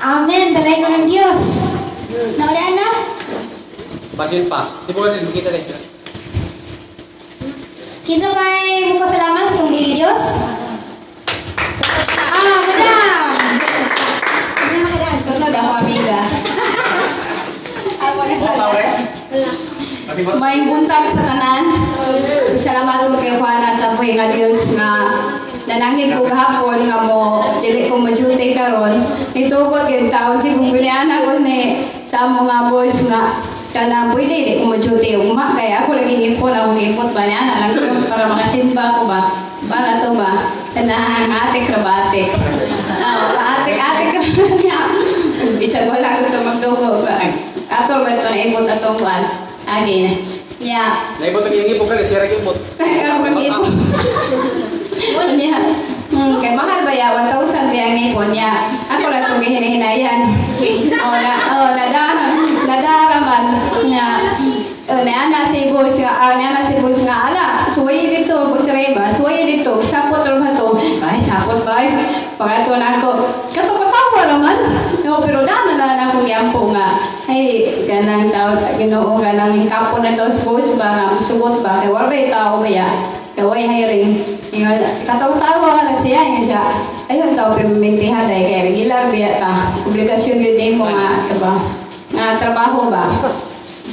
Amen. Dalay ko ng Diyos. Naulian na? Bagin pa. Di ba rin kita rin? Kinsa kay mo pasalamat sa itong Diyos? Madam! Sunod ako, amiga. May buntag sa tanan. Salamat ko kay Juana sa puy nga Diyos nga nanangin ko gahapon nga mo dili ko ma-duty karon. Nitugot gyud taon si bumbilian ako ni sa mga boys nga kana pwede di ko ma-duty ugma kaya ako lagi impon ako impot ba niya na lang ko para makasimba ko ba para to ba tanang atik rabatik. Atik niya. Bisag wala ko to magdugo ba. Atol ba ito na ipot atong kuan. Again. Yeah. Naibot ang iyong ipot ka, sira yung ipot. Ang ipot. Niya. Kay mahal ba ya? 1,000 ba ang ipon niya? Ako lang itong hinahinayan. Nadaraman niya. Nana si boss nga, ala, suwayi dito, boss Reba, suwayi dito, sapot rin ba ito? Ay, sapot ba? Pagkato na ako, kato-katawa naman. Pero dana akong yampo nga. Ay, ganang tao, ginoo, ganang kapo na ito sa boss ba, nga, sugot ba, kaya wala ba yung tao ba ya? Kaway hiring. Katawa-tawa na siya, yun siya. Ayun tao, pimintihan dahil kaya regular biya ta. Obligasyon yun din mo nga, diba? Nga trabaho ba?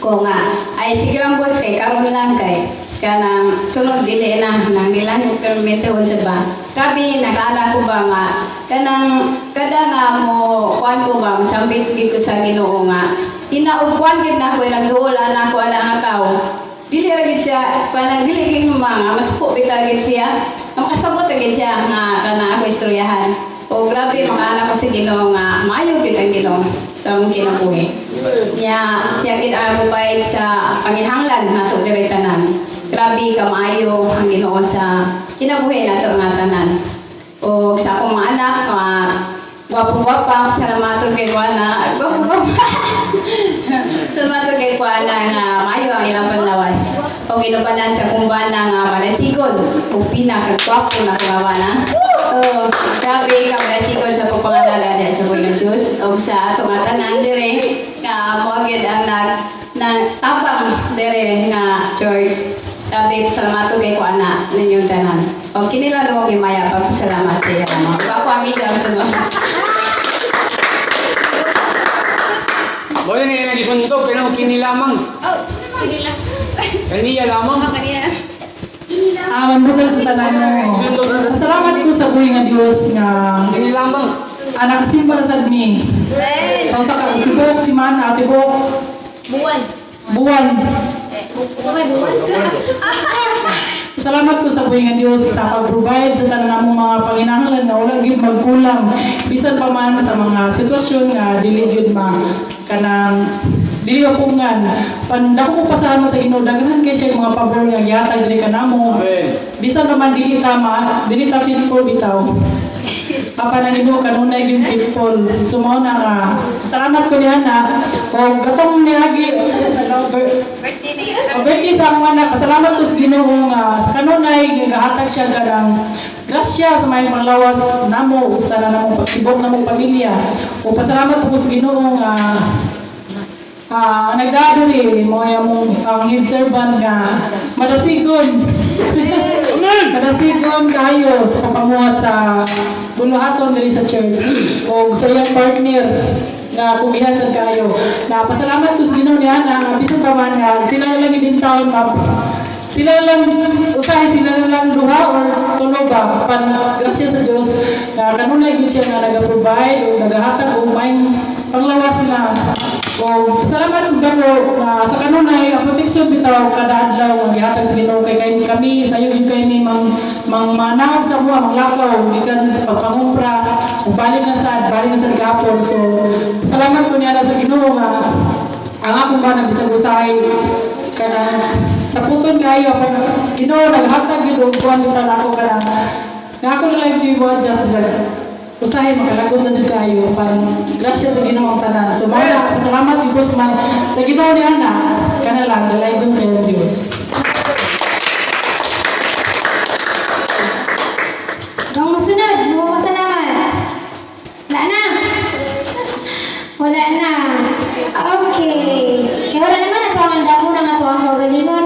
Ko nga, ay sige lang boss kay karon lang kay kanang sunod dili na nang dilan yung permite unsa ba. Grabe nakala ko ba nga kanang kada nga mo kuan ko ba sambit gid ko sa Ginoo nga. Inaugkuan gid na ko nagduol ana ko ana nga tawo. Dili ra gid siya kanang dili gid mga mas po bitagid siya. Makasabot ra gid siya nga kana ako istoryahan. O grabe mga anak ko sa Ginoo nga maayo gid ang Ginoo sa among kinabuhi. Nya siya gid ang mobile sa panginhanglan nato diri tanan. Grabe ka maayo ang Ginoo sa kinabuhi nato nga tanan. O sa akong mga anak gwapo-gwapa salamat kay Juana. Gwapo-gwapa. Salamat kay Juana nga maayo ang ilang panlawas. O ginubanan sa kumbana nga malasigon ug pinakagwapo na kumawana. Grabe ka malasigon sa pagpangalaga diya sa buhay ng Diyos o sa atong tanan dire nga mo gyud ang tabang dire nga church. Grabe salamat kay Juana ninyong tanan. O kinila do kay Maya pagpasalamat sa iya mo. Ako amiga sa mo. Boleh ni lagi suntok kaya mo kinilamang. Oh, kinila. Kaniya lamang. Kaniya. Mabuti sa tanan mo. Salamat ko sa buhay nga Dios nga Kinilamang. anak simba sa mi. Yes. Sa ka tibok si man ate bok Buwan. buwan. May buwan. Salamat ko sa buhay nga Dios sa pag-provide sa tanan namong mga panginahanglan nga wala gyud magkulang bisan pa man sa mga sitwasyon nga dili gyud kanang dili apungan pandako ko pasalamat sa Ginoo daghan kay siya mga pabor nga gihatag diri kanamo. Amen. Bisan pa man dili tama dili ta fitful bitaw. Papa na Ginoo kanunay gyud fitful. Sumaw na nga. Salamat ko niya na o katong niagi Birthday na birthday sa akong anak. Pasalamat ko sa Ginoo nga sa kanunay gahatag siya kanang grasya sa may panglawas namo usa na namong pagsibok namong pamilya. O pasalamat ko sa Ginoo nga nagdadali mo yung ang head servant nga madasigon. Madasigon kayo sa papamuhat sa buluhaton diri sa church o sa iyang partner na kung gihatag kayo. Na pasalamat ko sa Ginoo niya na bisan pa man nga sila lang ibintaon sila lang usahay sila lang duha or tulo ba pan grasya sa Dios na kanunay gid siya nga naga-provide o nagahatag og may panglawas sila. O salamat ug dako sa kanunay ang protection bitaw kada adlaw nga gihatag sa Ginoo kay kami sayo yun kay ni mang manahog sa buwa manglakaw gikan sa pagpangumpra ug balik na sad gahapon. So salamat ko niya sa Ginoo nga ang akong ba bisag usahay kana sa puton kayo pa Ginoo naghatag gyud og kuan bitaw nako kana nga ako na lang gyud mo just sa usahay makalagot na jud kayo parang grasya sa Ginoo ang tanan. So mara salamat gyud man sa Ginoo ni ana kana lang dalaygon kayo Dios. Ang masunod, mo pasalamat. Wala na. Wala na. Okay. Kaya wala naman ato ang damo ng ato ang kaugalingon.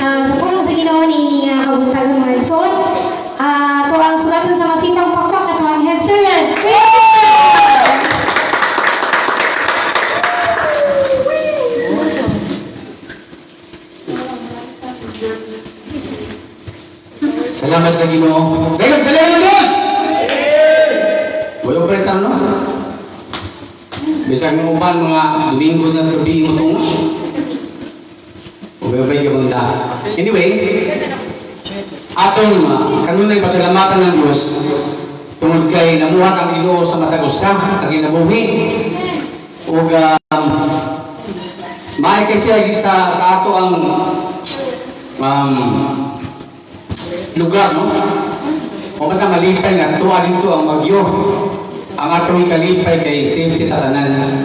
Sa pulong sa Ginoo ni ini nga kabuntagan mga igsoon. Ato ang sugatan sa masipang pakpak ato ang head servant. Salamat sa Ginoo. Dayon ng Diyos! Boy operator no? Bisag ng uban mga Domingo na sa gabi mo tungo. Ubay-ubay ka banda. Anyway, atong kanunay pasalamatan ng Diyos tungod kay namuhat ang Ginoo sa matag usa kag kinabuhi. Ug maay kay siya sa ato ang lugar, no? O ba't malipay nga, tuwa dito ang bagyo. Ang atong ikalipay kay safety tatanan.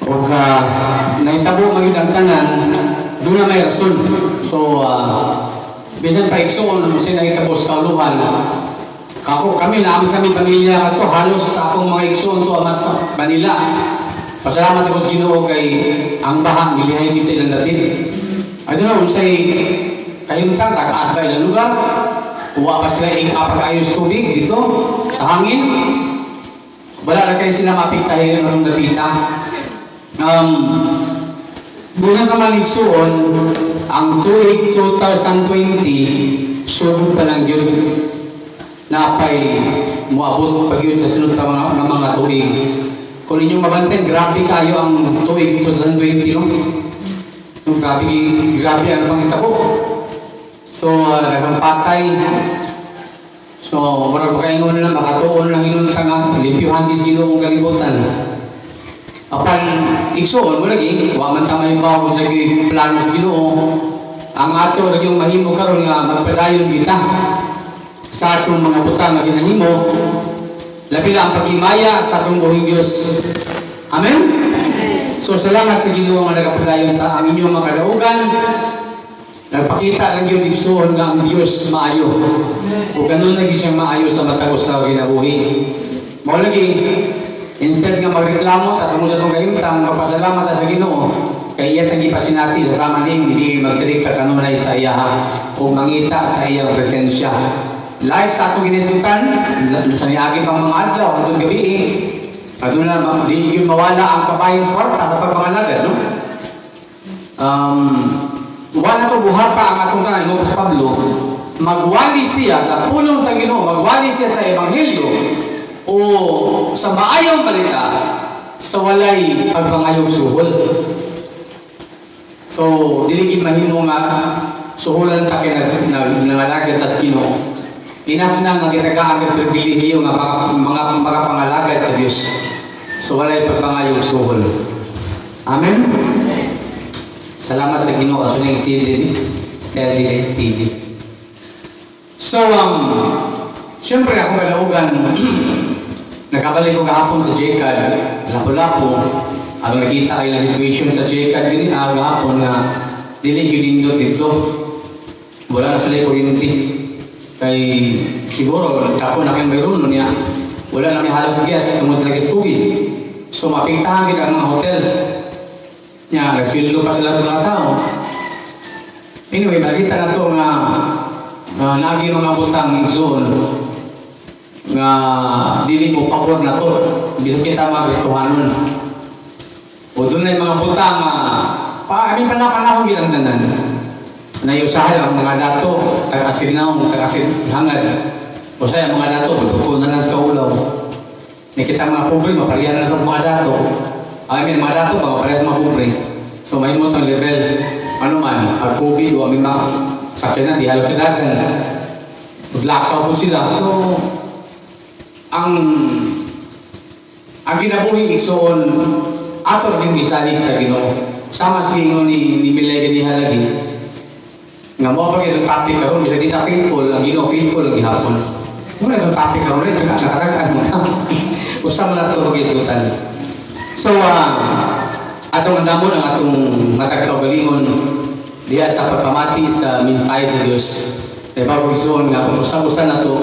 O naitabo magyud ang tanan, doon na may rason. So, bisan pa igsoon, siya nangitabo sa kauluhan. Kami namin pamilya nga to, halos sa akong mga igsoon to, mas Manila. Pasalamat ako sa Ginoo kay ang baha, milihay din sa ilang datin. I don't know, say, kayuntang takaas ba ilang lugar? Uwa pa sila ikapag-ayos tubig dito sa hangin. Wala na kayo sila mapiktahin ng atong dapita. Bunang kamaligsoon, ang tuig 2020, subok pa lang yun na apay muabot pag yun sa sunod pa mga tuig. Kung inyong mabantin, grabe kayo ang tuig 2020, no? Grabe ano pang itabo. So, nagpatay. So, marag kaingon na makatuon lang inunta nga, limpyuhan di sino kong kalibutan. Apan, igsoon mo lagi, wa man tama yung bago sa plano sa Ginoo. Ang ato, yung mahimo karon nga, magpadayon kita sa atong mga butang na ginahimo, labi lang ang paghimaya sa atong buhing Diyos. Amen? So, salamat sa Ginoo nga nagapadayon ta ang inyong mga kadaugan. Nagpakita lang yung igsoon nga ang Diyos maayo. O ganun lagi siyang maayo sa matagos sa kinabuhi. Mao lagi, instead nga magreklamo, tatamo sa itong kayuntang, magpasalamat sa Ginoo. Kaya iya tangi pa sinati sa sama ning, hindi magsilikta kanunay sa iya o mangita sa iyang presensya. Like sa atong ginislutan, sa niagi pang mga adlaw, atong gabi, doon na, di yun mawala ang kabayan sa kwarta sa pagpangalagad, no? Wala to buhat pa ang atong tanan mo sa Pablo, magwali siya sa pulong sa Ginoo, magwali siya sa ebanghelyo o sa maayong balita sa walay pagpangayong suhol. So, dili gid mahimo nga suhulan ta kay nangalagad tas Ginoo. Enough na nga gitagaan ang pribilehiyo nga mga pangalagad sa Dios. So walay pagpangayong suhol. Amen. Salamat sa Ginoo aso ning steady. So syempre ako kalaugan nakabalik ko gahapon sa JCAD, lapo-lapo. Ang nakita kayo na situation sa JCAD din gahapon na dili yun dito. Wala na sila kuryente. Kay siguro tako na kayong mayroon niya. Wala na may halos gas tungod sa COVID. So mapiktahan kita ang mga hotel. Nya, nagsildo pa sila mga tao. Anyway, nakita na ito nga naging mga butang igsoon nga dili mo pabor na to. Bisa kita magustuhan nun. O doon na yung mga butang amin panahon bilang tanan. Nayusahay ang mga dato, taga-asignaw, taga-hangad. O saya mga dato, tutuko na lang sa ulaw. Nakita mga pobre, maparihan na sa mga dato. Mga dato, maparihan mga pobre. So may mo itong level. Ano man, pag COVID, o may mga sakyan na, di halos silagan. Maglakaw po sila. So, ang kinabuhing igsoon, ato rin bisalig sa Ginoo. Sama si Ingo ni Milay Ganiha lagi. Nga mo pag itong topic karon bisa di ta faithful, ang Ginoo faithful ang gihapon. Muna itong topic karon rin, nakatagaan mo na. Usama na ito pag-isutan. So, atong andamon ang atong matagkaw galingon diya sa pagpamati sa mensahe sa Dios. Kaya bago igsoon nga, kung usap-usan na ito,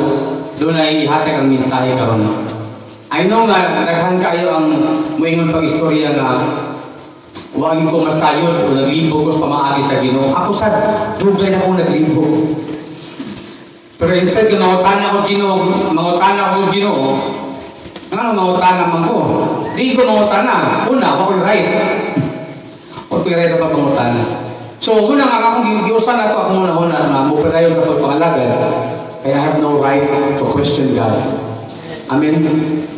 doon ay ihatag ang mensahe karon. I know nga, daghan kayo ang moingon pag-istorya nga wag ko masayod o naglibo ko sa pamaagi sa Ginoo. Ako sad, dugay na ako naglibo. Pero instead ko mangutana ko sa Ginoo, ano mangutana man ko? Di ko mangutana. Una, wako yung right. Wako yung right sa pagpangutana. So, muna nga akong giusan ako muna na mupadayon sa pagpangalagad. I have no right to question God. Amen.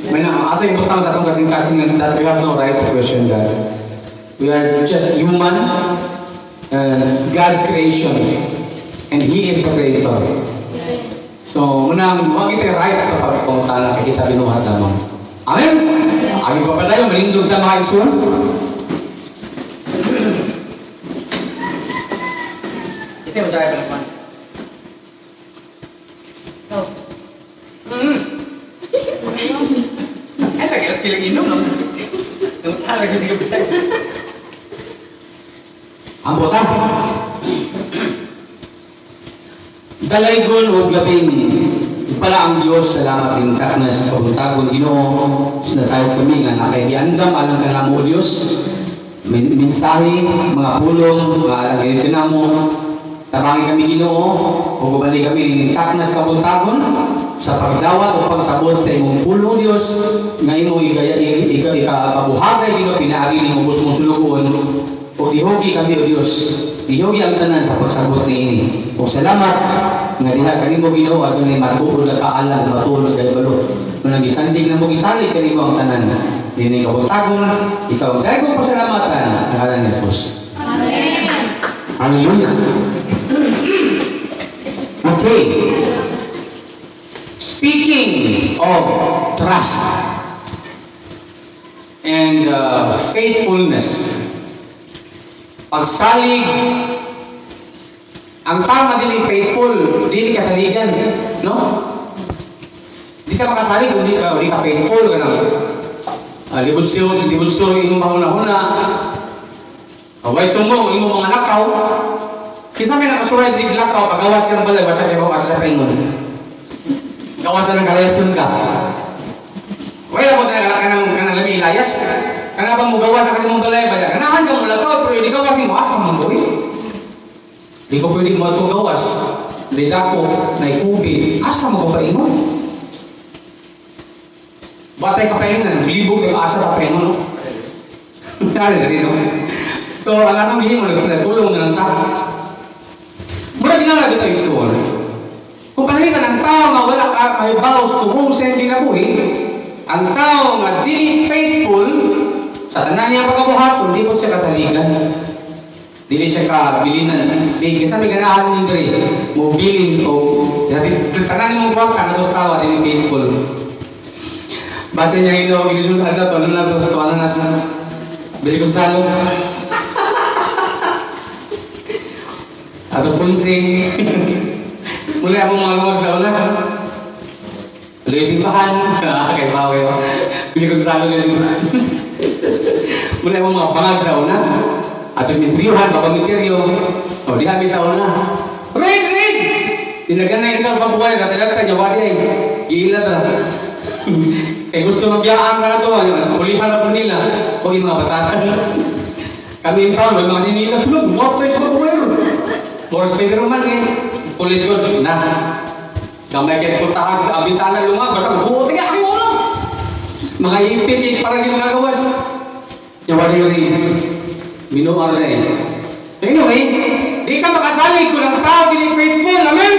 May na ato yung butang sa atong kasing-kasing that we have no right to question God. We are just human, God's creation, and He is the creator. So, unang huwag ito right sa pagpangutana kay kita binuhat lamang. Amen? Aging pa tayo, malindog na mga igsoon. Ito yung tayo palapan. Ay, lagi at kilang inom, no? Nung talaga siya bitay. Ang butang. Dalaygon o labing pala ang Diyos, salamat din taknas kabuntagon Ginoo. Sinasayot kami nga nakahiandam alang ka na mo Diyos. Mensahe, mga pulong, mga alang kayo tinamo. Tabangin kami Ginoo, o gubali kami taknas kabuntagon sa pagdawat o pagsabot sa imong pulo Diyos. Nga imo ikapabuhagay Ginoo, pinaari ng ubos mong sulugon. O dihogi kami o Diyos. Dihogi ang tanan sa pagsabot ni ini. O salamat nga diha kanimo Ginoo adunay matuod na kaalam, matuod na balo. Nung nagisandig na mo gisalig kanimo ang tanan. Dinhi kabuntagon, ikaw ang dagong pasalamatan ng ngalan ni Jesus. Amen. Hallelujah. Okay. Speaking of trust and faithfulness, pagsalig, ang tama dili faithful, dili kasaligan, no? Di ka makasalig kung di ka faithful ka nang libulso yung mahuna-huna. Away tumo yung mga lakaw. Kisa may nakasuray di lakaw, pagawas yung balay, watsa kayo sa paingon. Gawasan ng kalayasun ka. Wala ko talaga kanang labi ilayas. Kana ba mo gawas kasi mong balay ba? Kanahan ka mo lakaw, pero di gawas mo asa mong boy. Di ko pwede mo ito gawas. Di dako, na ikubi. Asa mo ko pa ingon? Batay ka pa ingon, libog yung asa ka pa ingon. Kaya na rin, no? So, ang atong himo, nagtulong na ng tao. Muna ginagawa ito yung suon. Kung panalitan ang tao nga wala ka may baos tumong sa hindi na buhi, ang tao nga dili faithful sa tanan niya pagkabuhaton, di po siya kasaligan. Dili siya kabilinan. Kasi may ganahan ng diri, mobilin o tanan niya mong buwag ka, katos tawa, dili faithful. Basta niya ino, na to, ano na to, ano na sa bili kong salong. Ato punsing. Mula akong mga lumag sa una. Tuloy simbahan. Kay Pawe. Bili kong salong yung simbahan. Mula akong mga pangag sa una. At yung mitriyuhan, papamitiryo. O, di kami sa una. Read! Tinagan na ito ang pabuhay. Katilat niya, wadi ay. Iilat na. Kaya gusto mabiyaan na ito. Pulihan na po nila. Huwag yung mga batasan. Kami yung taon, may mga sinila sulog. What place pa po ngayon? More Spider-Man eh. Pulis ko, na. Gamay kayo puntahan, abintana lumag, basta buo, tiga, ay ulo! Mga ipit, parang yung nagawas. Yung wali rin, minuar na eh. Anyway, di ka makasalig kung ang tao, hindi faithful, amen?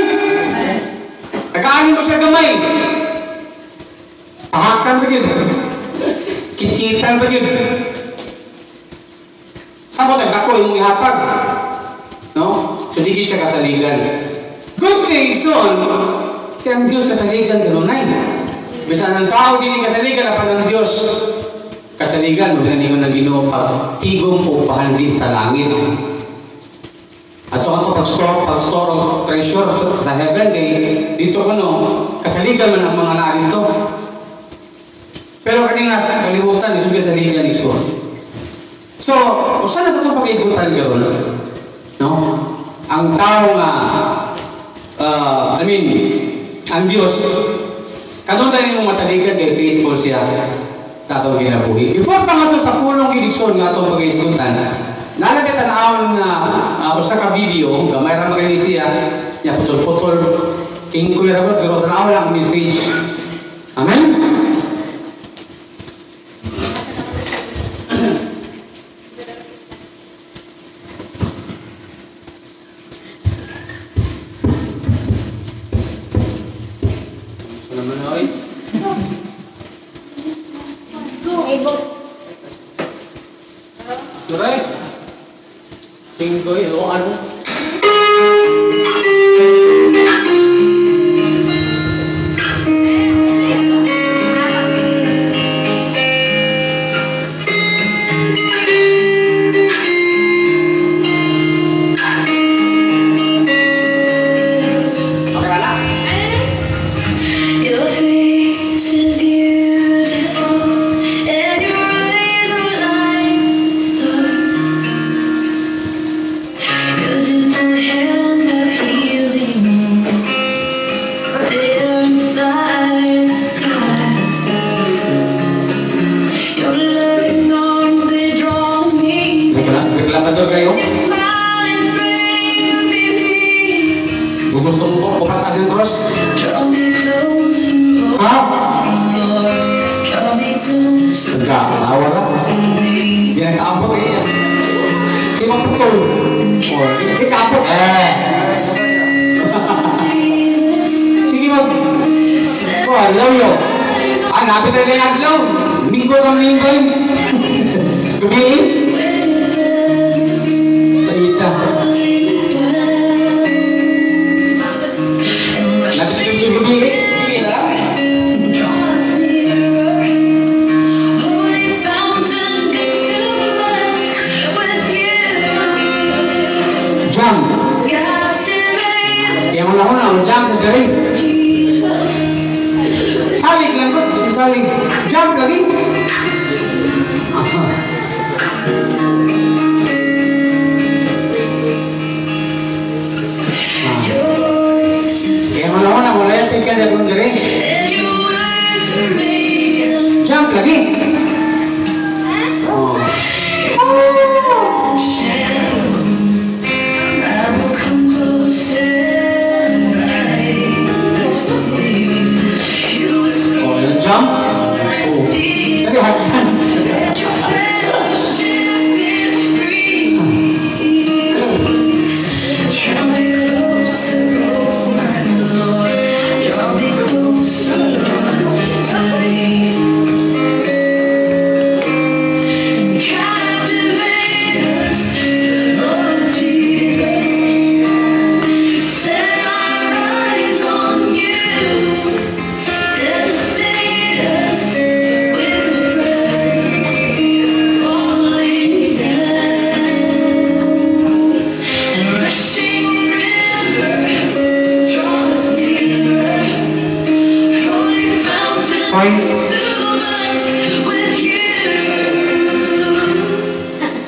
Tagaanin mo siya gamay. Pahakan ba yun? Kititan ba yun? Sabot ang ako yung ihatag. No? So, di siya kasaligan. Good thing, son, kaya ang Diyos kasaligan kanunay. Bisa ng tao, hindi kasaligan, apan ng Diyos. Kasaligan, maglaningon ng Ginoo, pagtigom o pahaldi sa langit. At ito ako pag-store of treasure sa heaven, kaya dito ko no, kasaligan man ang mga narito. Pero kanina sa kalimutan, isugi kasaligan, iso. So, usan na sa itong pag-isutan gano'n? No? Ang tao nga, ang Diyos, Kanong tayo mo mataligan kay faithful siya. Katong kinabuhi. Before ta sa pulong gidigson nga atong pag-iskutan, nalagay tanawon nga usa ka video, gamay ra magani siya, nya putol-putol. King ko ra pero tanaw lang ang message. Amen. Ano naman oy? Suray. King ko ano? Your face is beautiful, and your eyes are like stars. Your gentle hands have healing, they're inside the skies. Your loving arms, they draw me. Naglamador kayo? Your smile, it brings me peace. Gusto mo po bukas asin cross? Draw me closer, oh Ha? Lord. Draw me closer Nagkakaawar na. to thee. Yan ang kaabot eh. Si Maputol. O, hindi kaabot. Jesus, Sige mag... set O, alaw yun. Ah, napit na lang aglaw. Minggo kang linggo. Sumiin. with your presence Taita. falling down. And Nasa rushing sumiin. draw us nearer. Holy fountain, consume us with you. Jam. Captivate Kaya mo na ko na, jam sa diri. Jesus. Salig lang ko. Salig. Jam lagi. Aha. Your voice is Kaya mo na ko na, wala yan sa ikan na kung diri. and your words are radiant. Jam lagi. Oh. I will come closer. You whisper Oh, yung jam. Oh. deep. Dari hatan. And your fellowship is free. Draw me closer, oh my Lord. Draw me closer, Lord, to thee. And captivate us, Lord Jesus. Set our eyes on you. Devastate us with your presence falling down. And rushing river, draw us nearer. Holy fountain, Fine. consume us with you.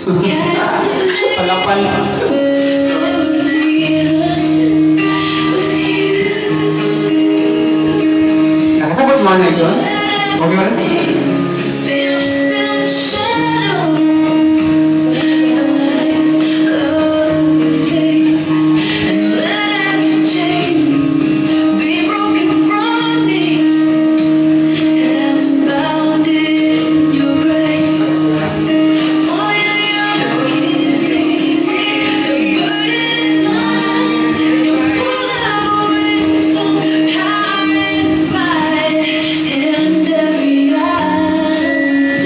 Captivate Palapal. us, Lord Jesus, with you. Nakasabot mo na yun? Okay ba? Be lost in the shadows of faith, and let every chain be broken from me, as I'm bound in your grace. For your yoke is easy, your burden is light. You're full of wisdom, power and might, and every eye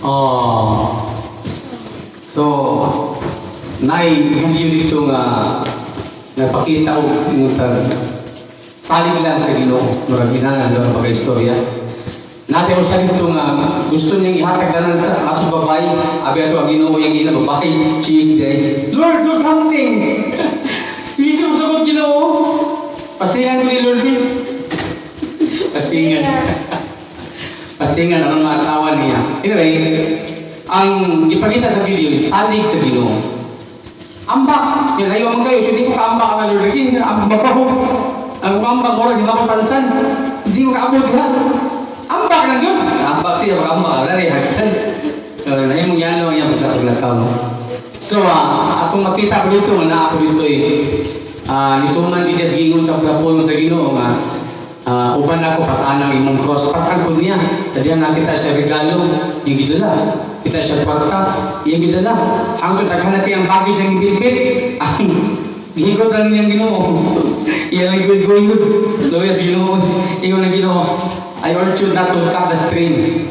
Oh. So, video dito nga nagpakita ko yung salig lang sa Ginoo, murag ginana doon ang pagka-istorya. Nasa ko siya dito nga gusto niyang ihatag na sa atos babae, abi ato ang Ginoo yung ina babae, chiik day. Lord, do something! Please mo sagot Ginoo. Pastingan ko ni Lord eh. Pastingan. Pastingan ang mga asawa niya. Anyway, ang ipakita sa video, salig sa Ginoo. Ambak, yung layo ang kayo, hindi ko kaambak ang Lord lagi, ambak ako. Ang ambak mo rin, hindi mapasansan. Hindi mo kaabot ha. Ambak lang yun. Ambak siya, mag-ambak. Alay, hakitan. Nahin mong yan lang yan sa paglakaw. So, atong makita ko dito, na ako dito nito man di siya sigingon sa pagpulong sa Ginoo nga uban ako pasanang imong cross pasan ko niya kaya nakita siya regalo yung gidala kita siya kwarta yung gidala hanggang daghan kay ang bagay siyang ibilbit ang gihigot lang niyang Ginoo iyan ang guyod loyas Ginoo ingon ang Ginoo I urge you not to cut the string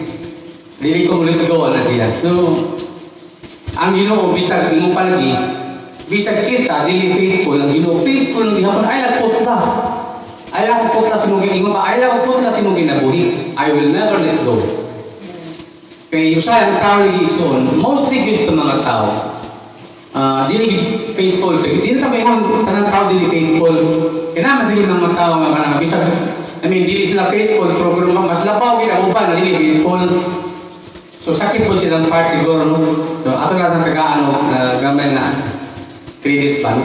dili ko ulit go na siya so ang Ginoo bisag imong palagi bisag kita, dili faithful, ang Ginoo faithful ang gihapon, ay lang putla. Ay lang putla si mong ingon ba, ay lang putla si mong ginabuhi. I will never let go. Kaya yung siya, ang tao ni Gigson, mostly good sa mga tao. Dili faithful sa dili ta ingon tanang tao dili faithful. Kaya naman sige mga tao nga kanang bisag, dili sila faithful, pero mas labaw gid ang uban na dili faithful. So sakit po silang part siguro, no? So ato lang ang gamay na credits pa, no?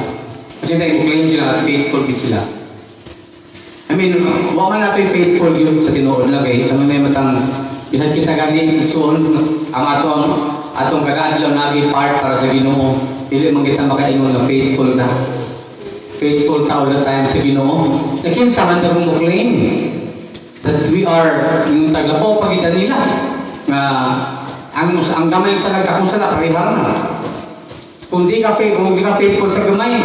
Kasi nag-claim sila at faithful din sila. Huwag man natin faithful yun sa tinuod lang eh. Kami na yung matang, bisan kita gani, igsuon, ang atong kadaadlaw na part para sa Ginoo. Dili man kita makaingon na faithful na. Faithful ta all the time sa Ginoo. Nakin sa man mo claim that we are yung taglapaw pagitan nila. Ang gamay sa nagkakong sala, parihara na. Kung di ka faithful sa gamay,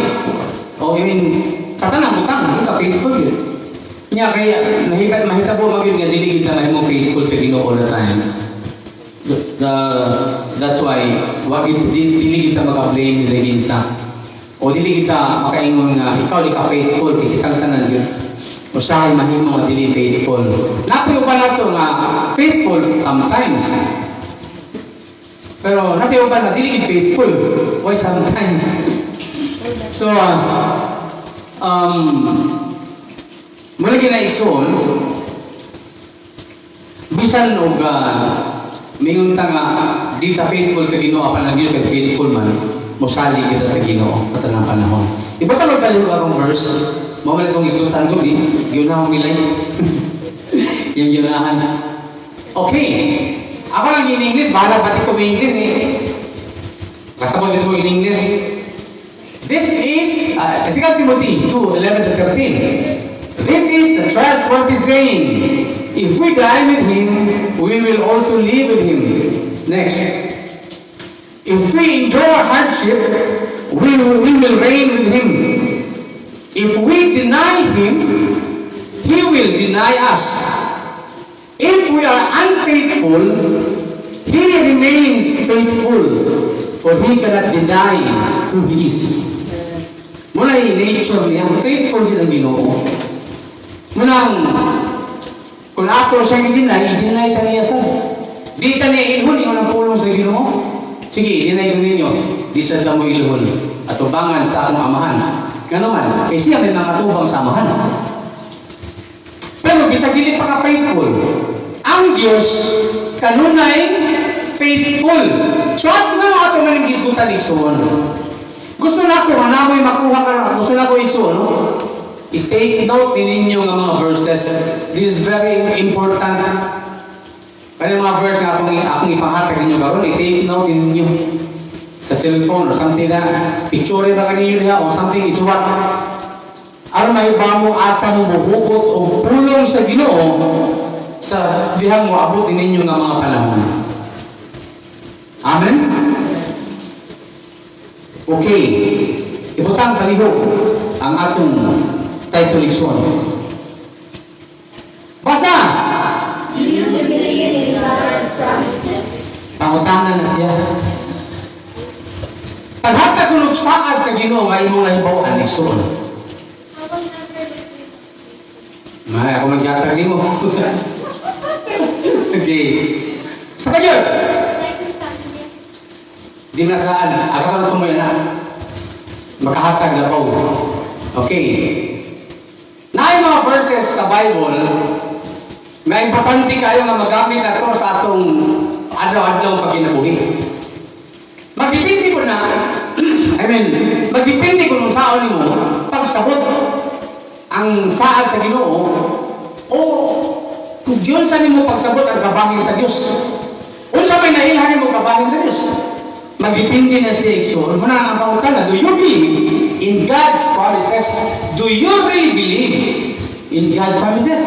sa tanang utang, hindi ka faithful yun. Kaya mahitabo mag-yun nga, dili kita mo faithful sa Ginoo all the time. That's why, dili kita maka-blame nila ginsa. O dili kita makaingon nga, ikaw di ka faithful, ikitang tanan yun. O siya ay mahimo nga dili faithful. Napuyo pa na ito nga, faithful sometimes. Pero nasa iyo ba na dili faithful? Why sometimes? So, mula ginaigsoon, bisan og mingon ta nga di ta faithful sa Ginoo apan ang Dios kay faithful man, mosali kita sa Ginoo katanang panahon. Iba ta magbalog akong verse, mao man itong islutan ko di, gyunahon milay. Yung gyunahan. Okay. Ako lang in English, bahala pati ko may English eh. Kasabot dito in English. This is, 2 Timothy 2:11-13. This is the trustworthy saying. If we die with Him, we will also live with Him. Next. If we endure hardship, we will reign with Him. If we deny Him, He will deny us. If we are unfaithful, He remains faithful, for He cannot deny who He is. Muna yung nature niya, faithful din ang Ginoo. Muna, kung ako siyang i-deny ta niya sa. Di ta niya ilhon, yung pulong sa Ginoo. Sige, i-deny ko ninyo, di sa damo ilhon, at tubangan sa akong amahan. Gano man, eh siya may mga tubang sa amahan. Pero bisa gili pa ka faithful. Ang Diyos kanunay faithful. So at ato man ang gisgutan igsuon. Gusto na ako namoy makuha ka na. Gusto na ako igsuon. No? I-take note ninyo ng mga verses. This is very important. Kaya mga verse nga akong ipahatag ninyo karon, i-take note ninyo sa cellphone or something na picture ba kaninyo niya or something isuwat. Aron mahibaw mo asa mo muhugot o pulong sa Ginoo sa dihang mo abot ninyo nga mga panahon. Amen? Okay. Ibutang palihog ang atong title leksyon. Basta! Nangutana na siya. Paghatag ko saad sa Ginoo nga imong nahibaw-an igsoon. May ako maghatag nimo. Okay. Sa kayo. Di na saan. Ako na tumoy na. Makahatag na po. Okay. Na mga verses sa Bible na importante kayo na magamit na ito sa atong adlaw-adlaw pagkinabuhi. Magdipindi ko na, magdipindi ko nung saon mo pagsabot ang saad sa Ginoo o kung Diyos sa mo pagsabot ang kabahin sa Diyos. Kung sa may nailhan mo kabahin sa Diyos, magdipindi na siya. So, muna ang pangutana, do you believe in God's promises? Do you really believe in God's promises?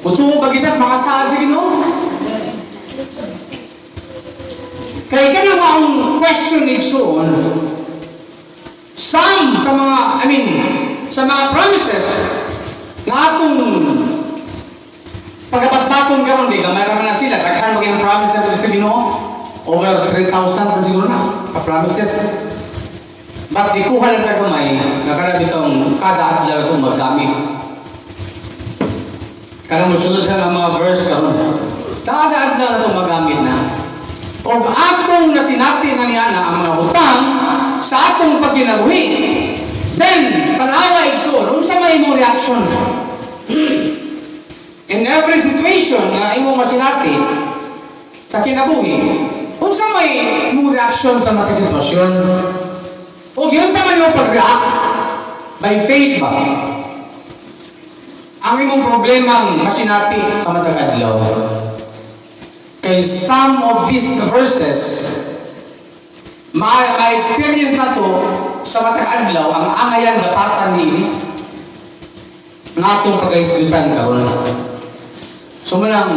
Puto bagitas makasaad sa Ginoo. Kaya ka na ang question igsoon, some sa mga, sa mga promises na atong pagkapagpatong karon di gamay ra na sila, daghan maging promises sa Ginoo. Over 3,000 na siguro na promises. But di kuha lang tayo may nakara bitong kada adlaw itong magdami. Kada musunod sa mga verse karon. Kada adlaw na itong magamit na. O atong nasinati na niya na ang mga hutang sa atong pagkinabuhi. Then, tanawa igsoon, unsa may imong reaction? In every situation na imong masinati sa kinabuhi, unsa may imong reaction sa mga sitwasyon? O unsa man imong pag-react? By faith ba? Ang imong problemang masinati sa matag adlaw. Kay some of these verses, ma-experience na to sa matag adlaw ang angayan dapatan ni nga atong pag-aisgutan karon. So manang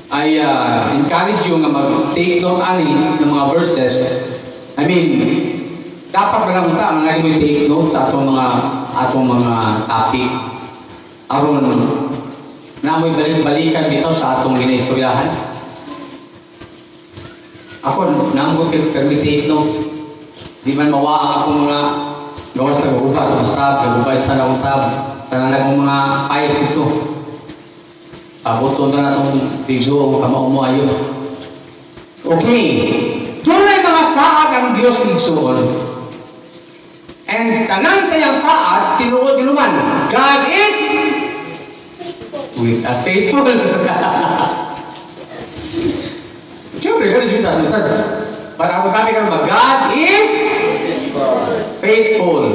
I encourage you nga mag-take note ani ng mga verses. Dapat ba lang ta nga mo take note sa atong mga topic aron na mo'y balik-balikan dito sa atong ginaistoryahan. Ako, naamgo kayo take note. Di man mawaang ako mga gawas na guba sa basta, gagubay sa naong tab. Tanan akong mga 5 dito. Pabuto na itong video, kamao mo ayo. Okay. Tunay mga saad ang Diyos igsoon. And tanan sa iyang saad, tinuod naman, God is as faithful. Siyempre, God is with us, Mr. But ako kami ka naman, God is faithful.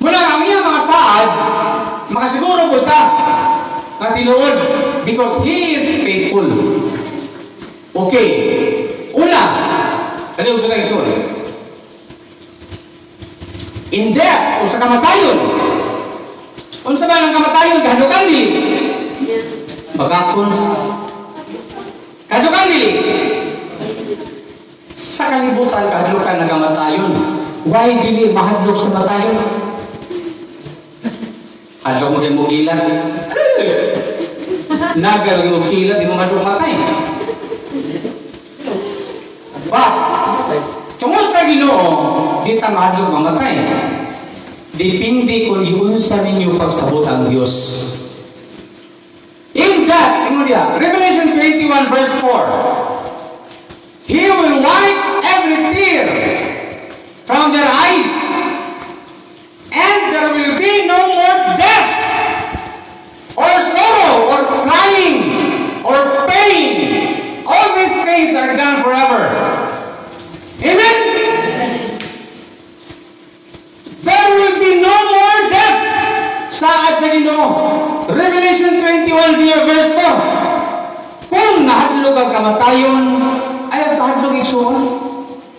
Mula ang iyang mga saad, makasiguro po ta na tinuod because He is faithful. Okay. Una, ano ko tayo isun? In death, o sa kamatayon. Unsa man ang kamatayon, kahadukan dili. Bagakon. Kahadukan dili. Sa kalibutan, kahadukan na kamatayon. Why dili mahadlok sa kamatayon? Hadlok mo kayo mukilan. Nagal mo mukilan, di mo mahadlok matay. But, tungkol sa Ginoo, di ta mahadlok mamatay. Depende kung iunsa ninyo pagsabot ang Diyos. In God, Revelation 21 verse 4, He will wipe every tear from their eyes, and there will be no more death, or sorrow, or crying, or pain. All these things are gone forever. Amen? There will be no more death. Saad sa Ginoo. Revelation 21 verse 4. Kung nahadlok ang kamatayon, ay ang kahadlok igsoon.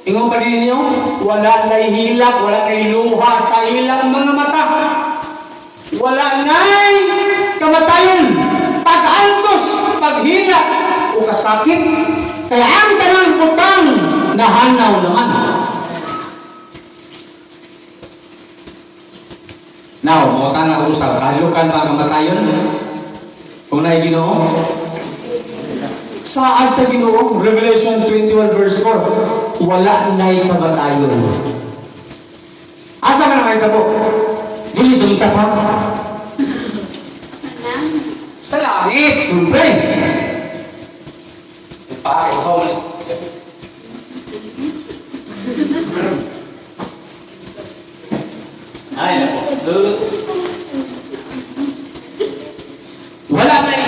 Ingon pa din ninyo, wala na'y hilak, wala na'y luha sa ilang mga mata. Wala na'y kamatayon, pag-antos, paghilak, o kasakit. Kaya ang tanang putang, nahanaw naman. Now, mga tanang usap, kahadlokan ba ang kamatayon? Kung na'y Ginoo? Saan sa Ginoo? Revelation 21 verse 4. Wala na'y kamatayon. Asa man ang mahitabo? Dili dun sa pa. Sa langit, siyempre. Bakit ko man? Ay, nako. Wala na eh.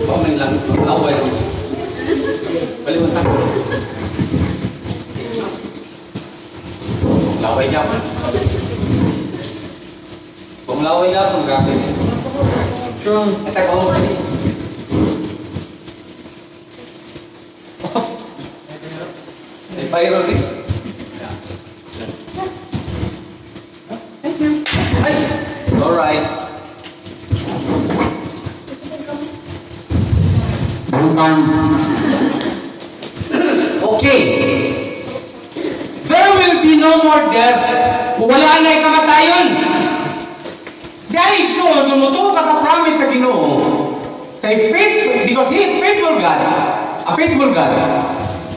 Comment lang. Away. Balimutan. Laway niya man. Kung laway niya, kung gagawin. Sure. Atak ako pa rin. Ay, payro din. Ay! Alright. Okay. There will be no more death. Wala na'y kamatayon. Dahil so, lumuto ka sa promise sa Ginoo. Kay faithful, because He is faithful God. A faithful God.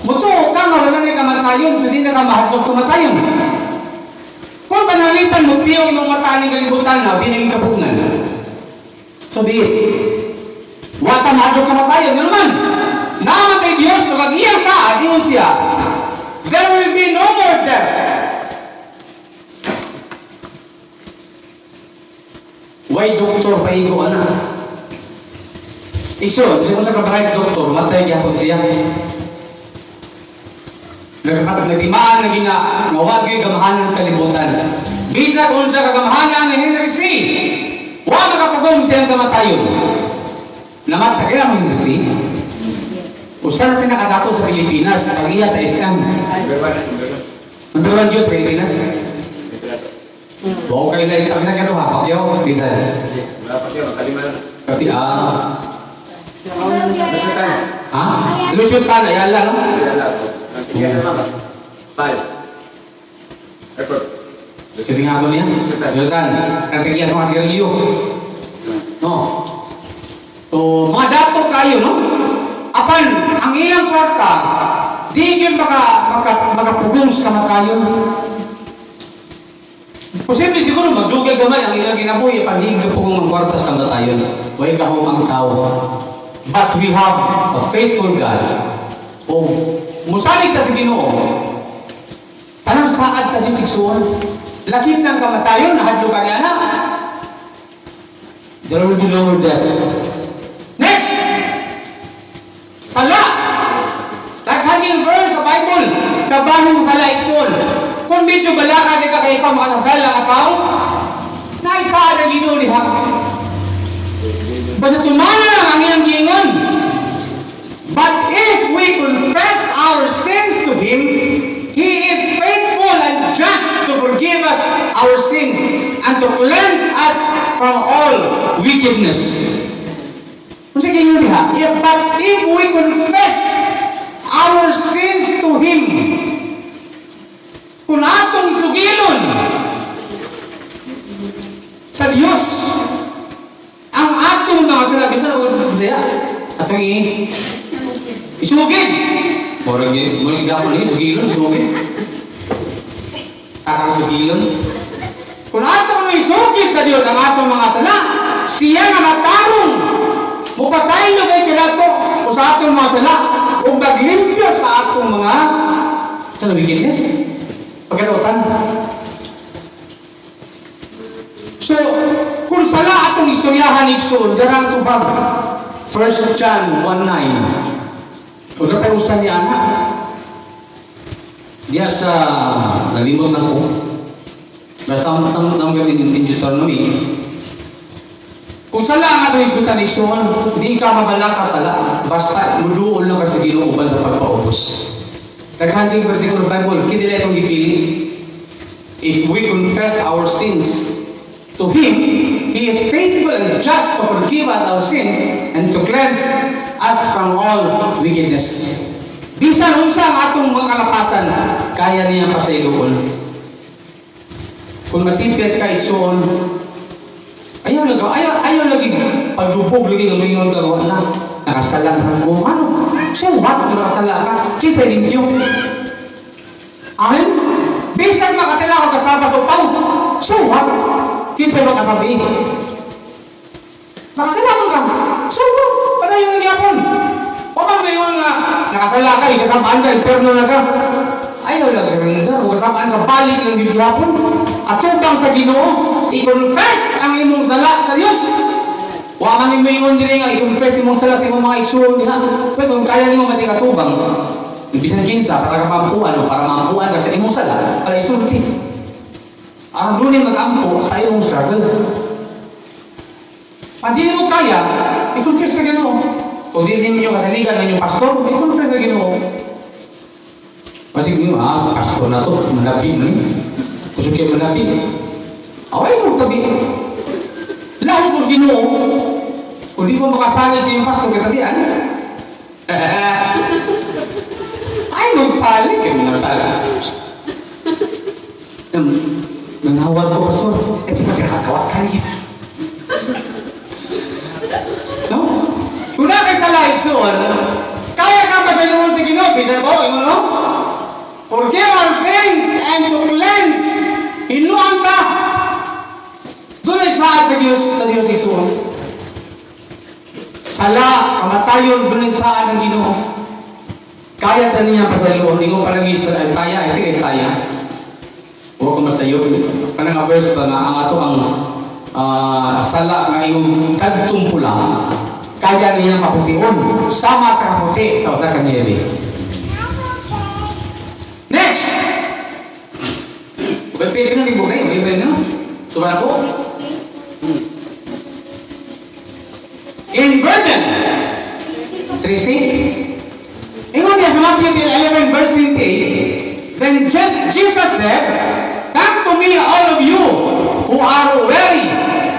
Muto ka nga wala na'y kamatayon, so di na ka mahadlok kamatayon. Kung panalitan mo, piyong ng mata ng kalibutan na, di naging kapugnan. So be it. Wata mahadlok kamatayon. Ano naman? Namatay Diyos, so kag iya sa adingon siya, there will be no more death. Why doktor paigo ana? Ikso, kung sa kabahay sa doktor, matay gyapon siya. Nagtimaan na gina, mawagi gamahanan sa kalibutan. Bisa kung sa kagamahanan ni Henry C. Wa makapagong siyang kamatayon. Namatay kaya mo Henry C. Usa na pinakadako sa Pilipinas, pag-iya sa SM. Number 1 youth, Pilipinas. Bawa kayo lang, sabi sa kano ha, pakyaw, bisa. Tapi, Lusyutan, ayala, no? Kasi nga ito niya, Lusyutan, kantigiya sa mga sigarilyo. No? So, mga dato kayo, no? Apan, ang ilang kwarta, di yun makapugong sa kamatayon. Posible siguro magdugay gamay ang ilang ginabuhi, pag di kapugong ang kwarta sa kamatayon. Huwag kahong ang tao. But we have a faithful God. O, musalig ka sa Ginoo. Tanang saad ka di siksuon. Lakip ng kamatayon, nahadlo ka niya na. There will be no more death. Next! Sala! Taghanging verse sa Bible. Kabahin sa sala ikson. Kung medyo balaka di ka kayo pa makasasala ka tao, naisaan ang Ginoo ni Hak. Basta tumana lang ang iyang giingon. But if we confess our sins to Him, He is faithful and just to forgive us our sins and to cleanse us from all wickedness. Kung sige yun ha, but if we confess our sins to Him, kung atong isugilon sa Diyos, ang atong mga sinabi sa atong isugid. Murag gapon ni sugilon, isugid. Takang sugilon. Kung atong isugid sa Diyos ang atong mga sala, siya nga matarong. Mupasahin nyo kay Pilato o sa atong mga sala o naglimpyo sa atong mga sa wickedness. Pagkatautan. So, kung sala atong istoryahan ikson, darang tubag. 1 John 1:9. Kung napausan ni anak, diya sa nalimot lang ko. Sama-sama in Deuteronomy. Kung sala ang atong istoryahan ikson, di ka mabalaka sala. Basta muduol lang kasi ginuuban sa pagpaubos. Naghanting versikulo ng Bible, hindi na itong gipili. If we confess our sins to Him, He is faithful and just to forgive us our sins and to cleanse us from all wickedness. Bisan unsa ang atong mga kalapasan, kaya niya pasayloon. Kung masipit ka igsoon, ayaw lagi paglubog lagi ng mingon ka na nakasalang sa buong ano. So what? Nakasala ka. Kisa ninyo. Amen? Bisan makatila ko kasama sa upaw. So what? Kisa makasabi. Makasalaman ka. So what? Padayon ng yapon. Paano ngayon nga nakasala ka, ikasamaan ka, imperno na ka. Ayaw lang surrender. Kung kasamaan ka, balik lang yung yapon. Atubang sa Ginoo, i-confess ang imong sala sa Diyos. Wa man mo ingon dire nga i-confess imong sala sa imong mga igsoon diha. Pero kung kaya nimo mati katubang, bisan kinsa para ka mampuan o para mampuan ka sa imong sala, para isulti. Ang dunin mag-ampo sa imong struggle. Pag di mo kaya, i-confess sa Ginoo. Kung di ninyo kasaligan ng inyong pastor, i-confess sa Ginoo. Kasi pastor na to, manabi man. Gusto kayo manabi. Away mo tabi. Lahos mo sa Ginoo. Kung di mo makasalit yung pastor katabihan, ay magsalit kayo minasala. Nanawag ko, pastor. Kasi magkakawat ka rin. No? Kung na kayo sa live soon, kaya ka pa sa inuman sa Ginoo. Bisa po, no? Forgive our sins and to cleanse. Hinuan ka. Doon ay saad sa Diyos Isuon. Sala, kamatayon, doon ay saad ng Ginoo. Kaya ta niya pasaluon. Ingo palagi sa Isaiah, I think Isaiah. Huwag ko masayo. Kanang verse pa na ang ato ang sala nga iyong kadtong pula. Kaya niya maputiun. Sama sa kaputi sa usa ka niebe. Next! Pwede na libog na yun. Pwede na. Suba na po. In burden. Tracy? Ingon niya sa Matthew 11 verse 28. Then Jesus said, "Come to me all of you who are weary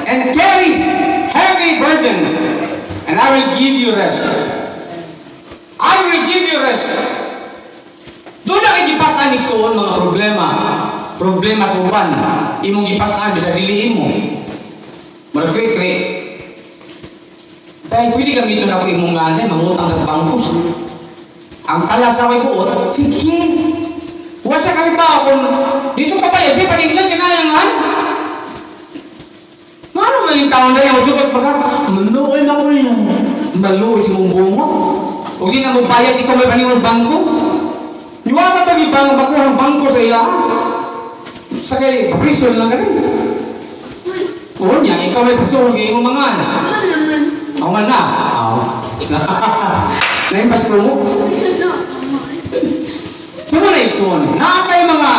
and carry heavy burdens, and I will give you rest." I will give you rest. Doon na kayo gipasan iksoon mga problema. Problema sa uban. Imong gipasan sa diliin mo. Maragkri-kri. Dahil pwede gamitin ako imong ngane, mangutang sa bangkos. Ang kalasaway buot, sige. Huwag siya kami pa kung dito ka pa, siya paniglan, kinayangan. Ano ba yung taon na yung sukat baga? Maluoy na ko yun. Maluoy si mong bungo. Huwag yun na mo bayad, ikaw may paniglan bangko. Niwala ba yung bangko sa iya? Sa kay prison lang ka rin. Oo niya, ikaw may prison, kaya yung mga anak. Ako man na. Naimpas ko mo? Sino na isuon? Nakatay mga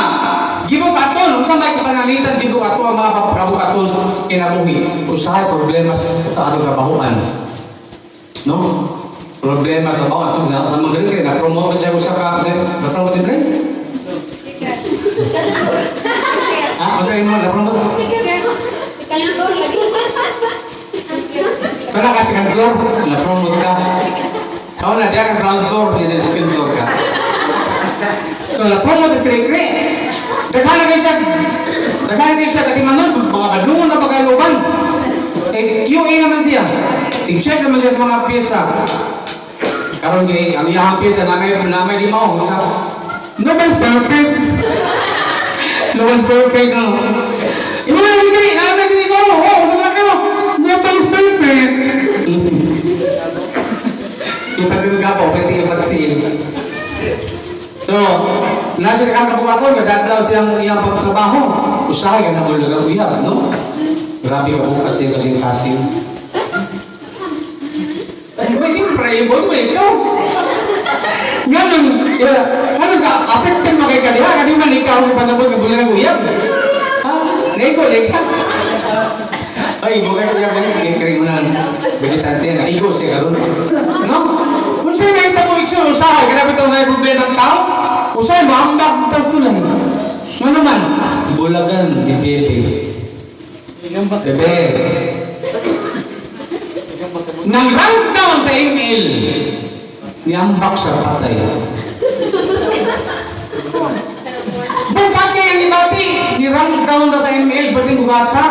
gibog aton. Kung saan tayo kapanalitan sa gibog aton, ang mga kapabog aton kinabuhi. Kung saan problema sa atong trabahoan. No? Problema sa bawas. Sa mga rin, na-promote siya ko sa na-promote din rin? Ha? Masa mo, na-promote? Kau nak kasih kantor, nak promote ka. Kau nak dia kasih kantor, dia ada kantor ka. So nak promote sekali-kali. Dekhala kayo siya, kati manon, mga kadungon na pagkaluban. QA naman siya. I-check naman siya sa mga pyesa. Karon kay ang iyang pyesa namay limaw. Nobody's perfect. Nobody's perfect. Imo na hindi, ano hindi ko. Oh, sa kayo. Nobody's perfect. So, pag-ibig ka po, pati-pati. So, nasa kakabukaton, nagdadalaw siyang iyang pagtrabaho. Usahay ka na mo lang uyab, no? Grabe ka bukas siya kasing kasing. Ay, hindi mo pala-ibon mo ikaw. Ganun, affected mo kay kadiha, kasi man ikaw ang pasabot ng bulan ng uyab. Ha? Neko. Ay, bukas siya ba yung kaya mo na balitan siya, naigo siya karoon. No? Kung siya nakita mo ikso, usahay, grabe ito may problema ng tao, usahay mo, ang bakit tulay. Ano naman? Bulagan, bebe. Bebe. Nang rank down sa email, niambak siya patay. Bukati ang ibati, ni-rank down na sa email, pati bukata.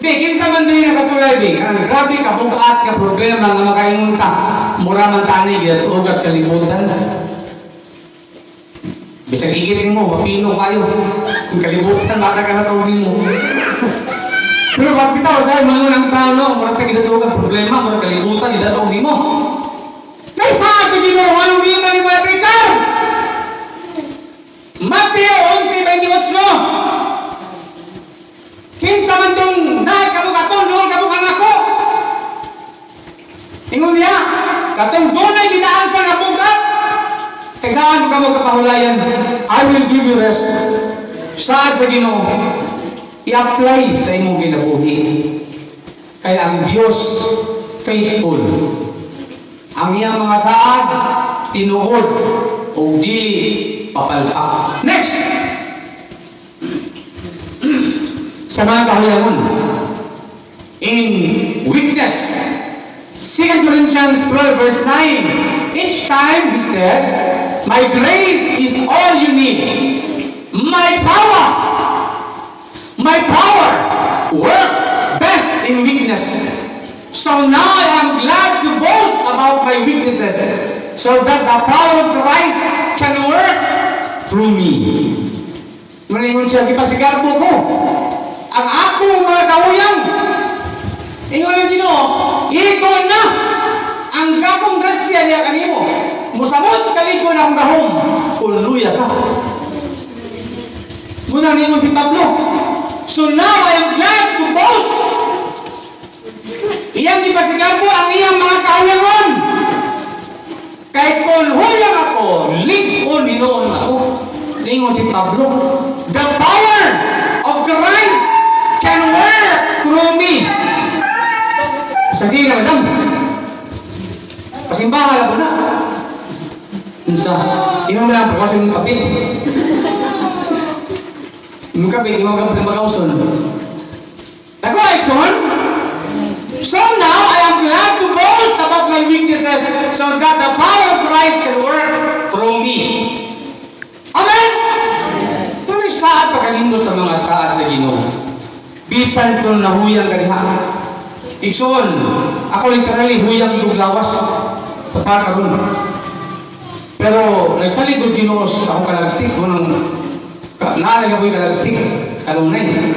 Kinsa man din nakasulay din. Grabe ka, bukaat ka problema nga makaingon ta. mura man tani gidatugas kalibutan. Bisag higit mo, mapino kayo. Kung kalibutan, baka ka natawagin mo. Pero pag bitaw sa'yo, mga ng tao, no? Mura tayo gidatugan problema, mura kalibutan, gidatawagin mo. Nasa sa Ginoo, anong gina ni mga preacher? Mateo 11:28. Kinsa man tong naay kabuk aton, noon kabuk ang ako. Ingon niya, katong dunay ginaasa nga bugat, tagaan ka mo kapahulayan, I will give you rest. Saad sa Ginoo, i-apply sa imong kinabuhi. Kaya ang Diyos faithful. Ang iyang mga saad, tinuod o dili papalpak. Next! Sa mga kahulangon, in weakness, 2 Corinthians 12 verse 9, each time he said, my grace is all you need. My power work best in weakness. So now I am glad to boast about my weaknesses, so that the power of Christ can work through me. Ngayon siya, ipasigarbo ko. Ang akong mga kahuyang, ingon ang Ginoo, ito na ang kakong grasya niya kanimo. Musamot kaliko na akong gahom, uluya ka. Muna ninyo si Pablo. So now I am glad to boast. Iyang ipasigarbo ang iyang mga kahuyangon. Kahit kung huyang ako, likon ninoon ako. Ningon si Pablo, the power of Christ can work through me. Sige na, madam. Pasimbahan ako na. Unsa, imong lang pagkasin mong kapit. Imong kapit, imong kapit magauson. Ako, Exxon. So now, I am glad to boast about my weaknesses, so that the power of Christ can work through me. Amen? Tuloy saat pagkalindot sa mga saat sa Ginoo. Bisan kung nahuyang kaniha. Ikson, ako literally huyang iguglawas sa pagkaroon. Pero nagsalig ko sa Ginoo, ako kalagsik, naalag ako'y kalagsik, kalunay.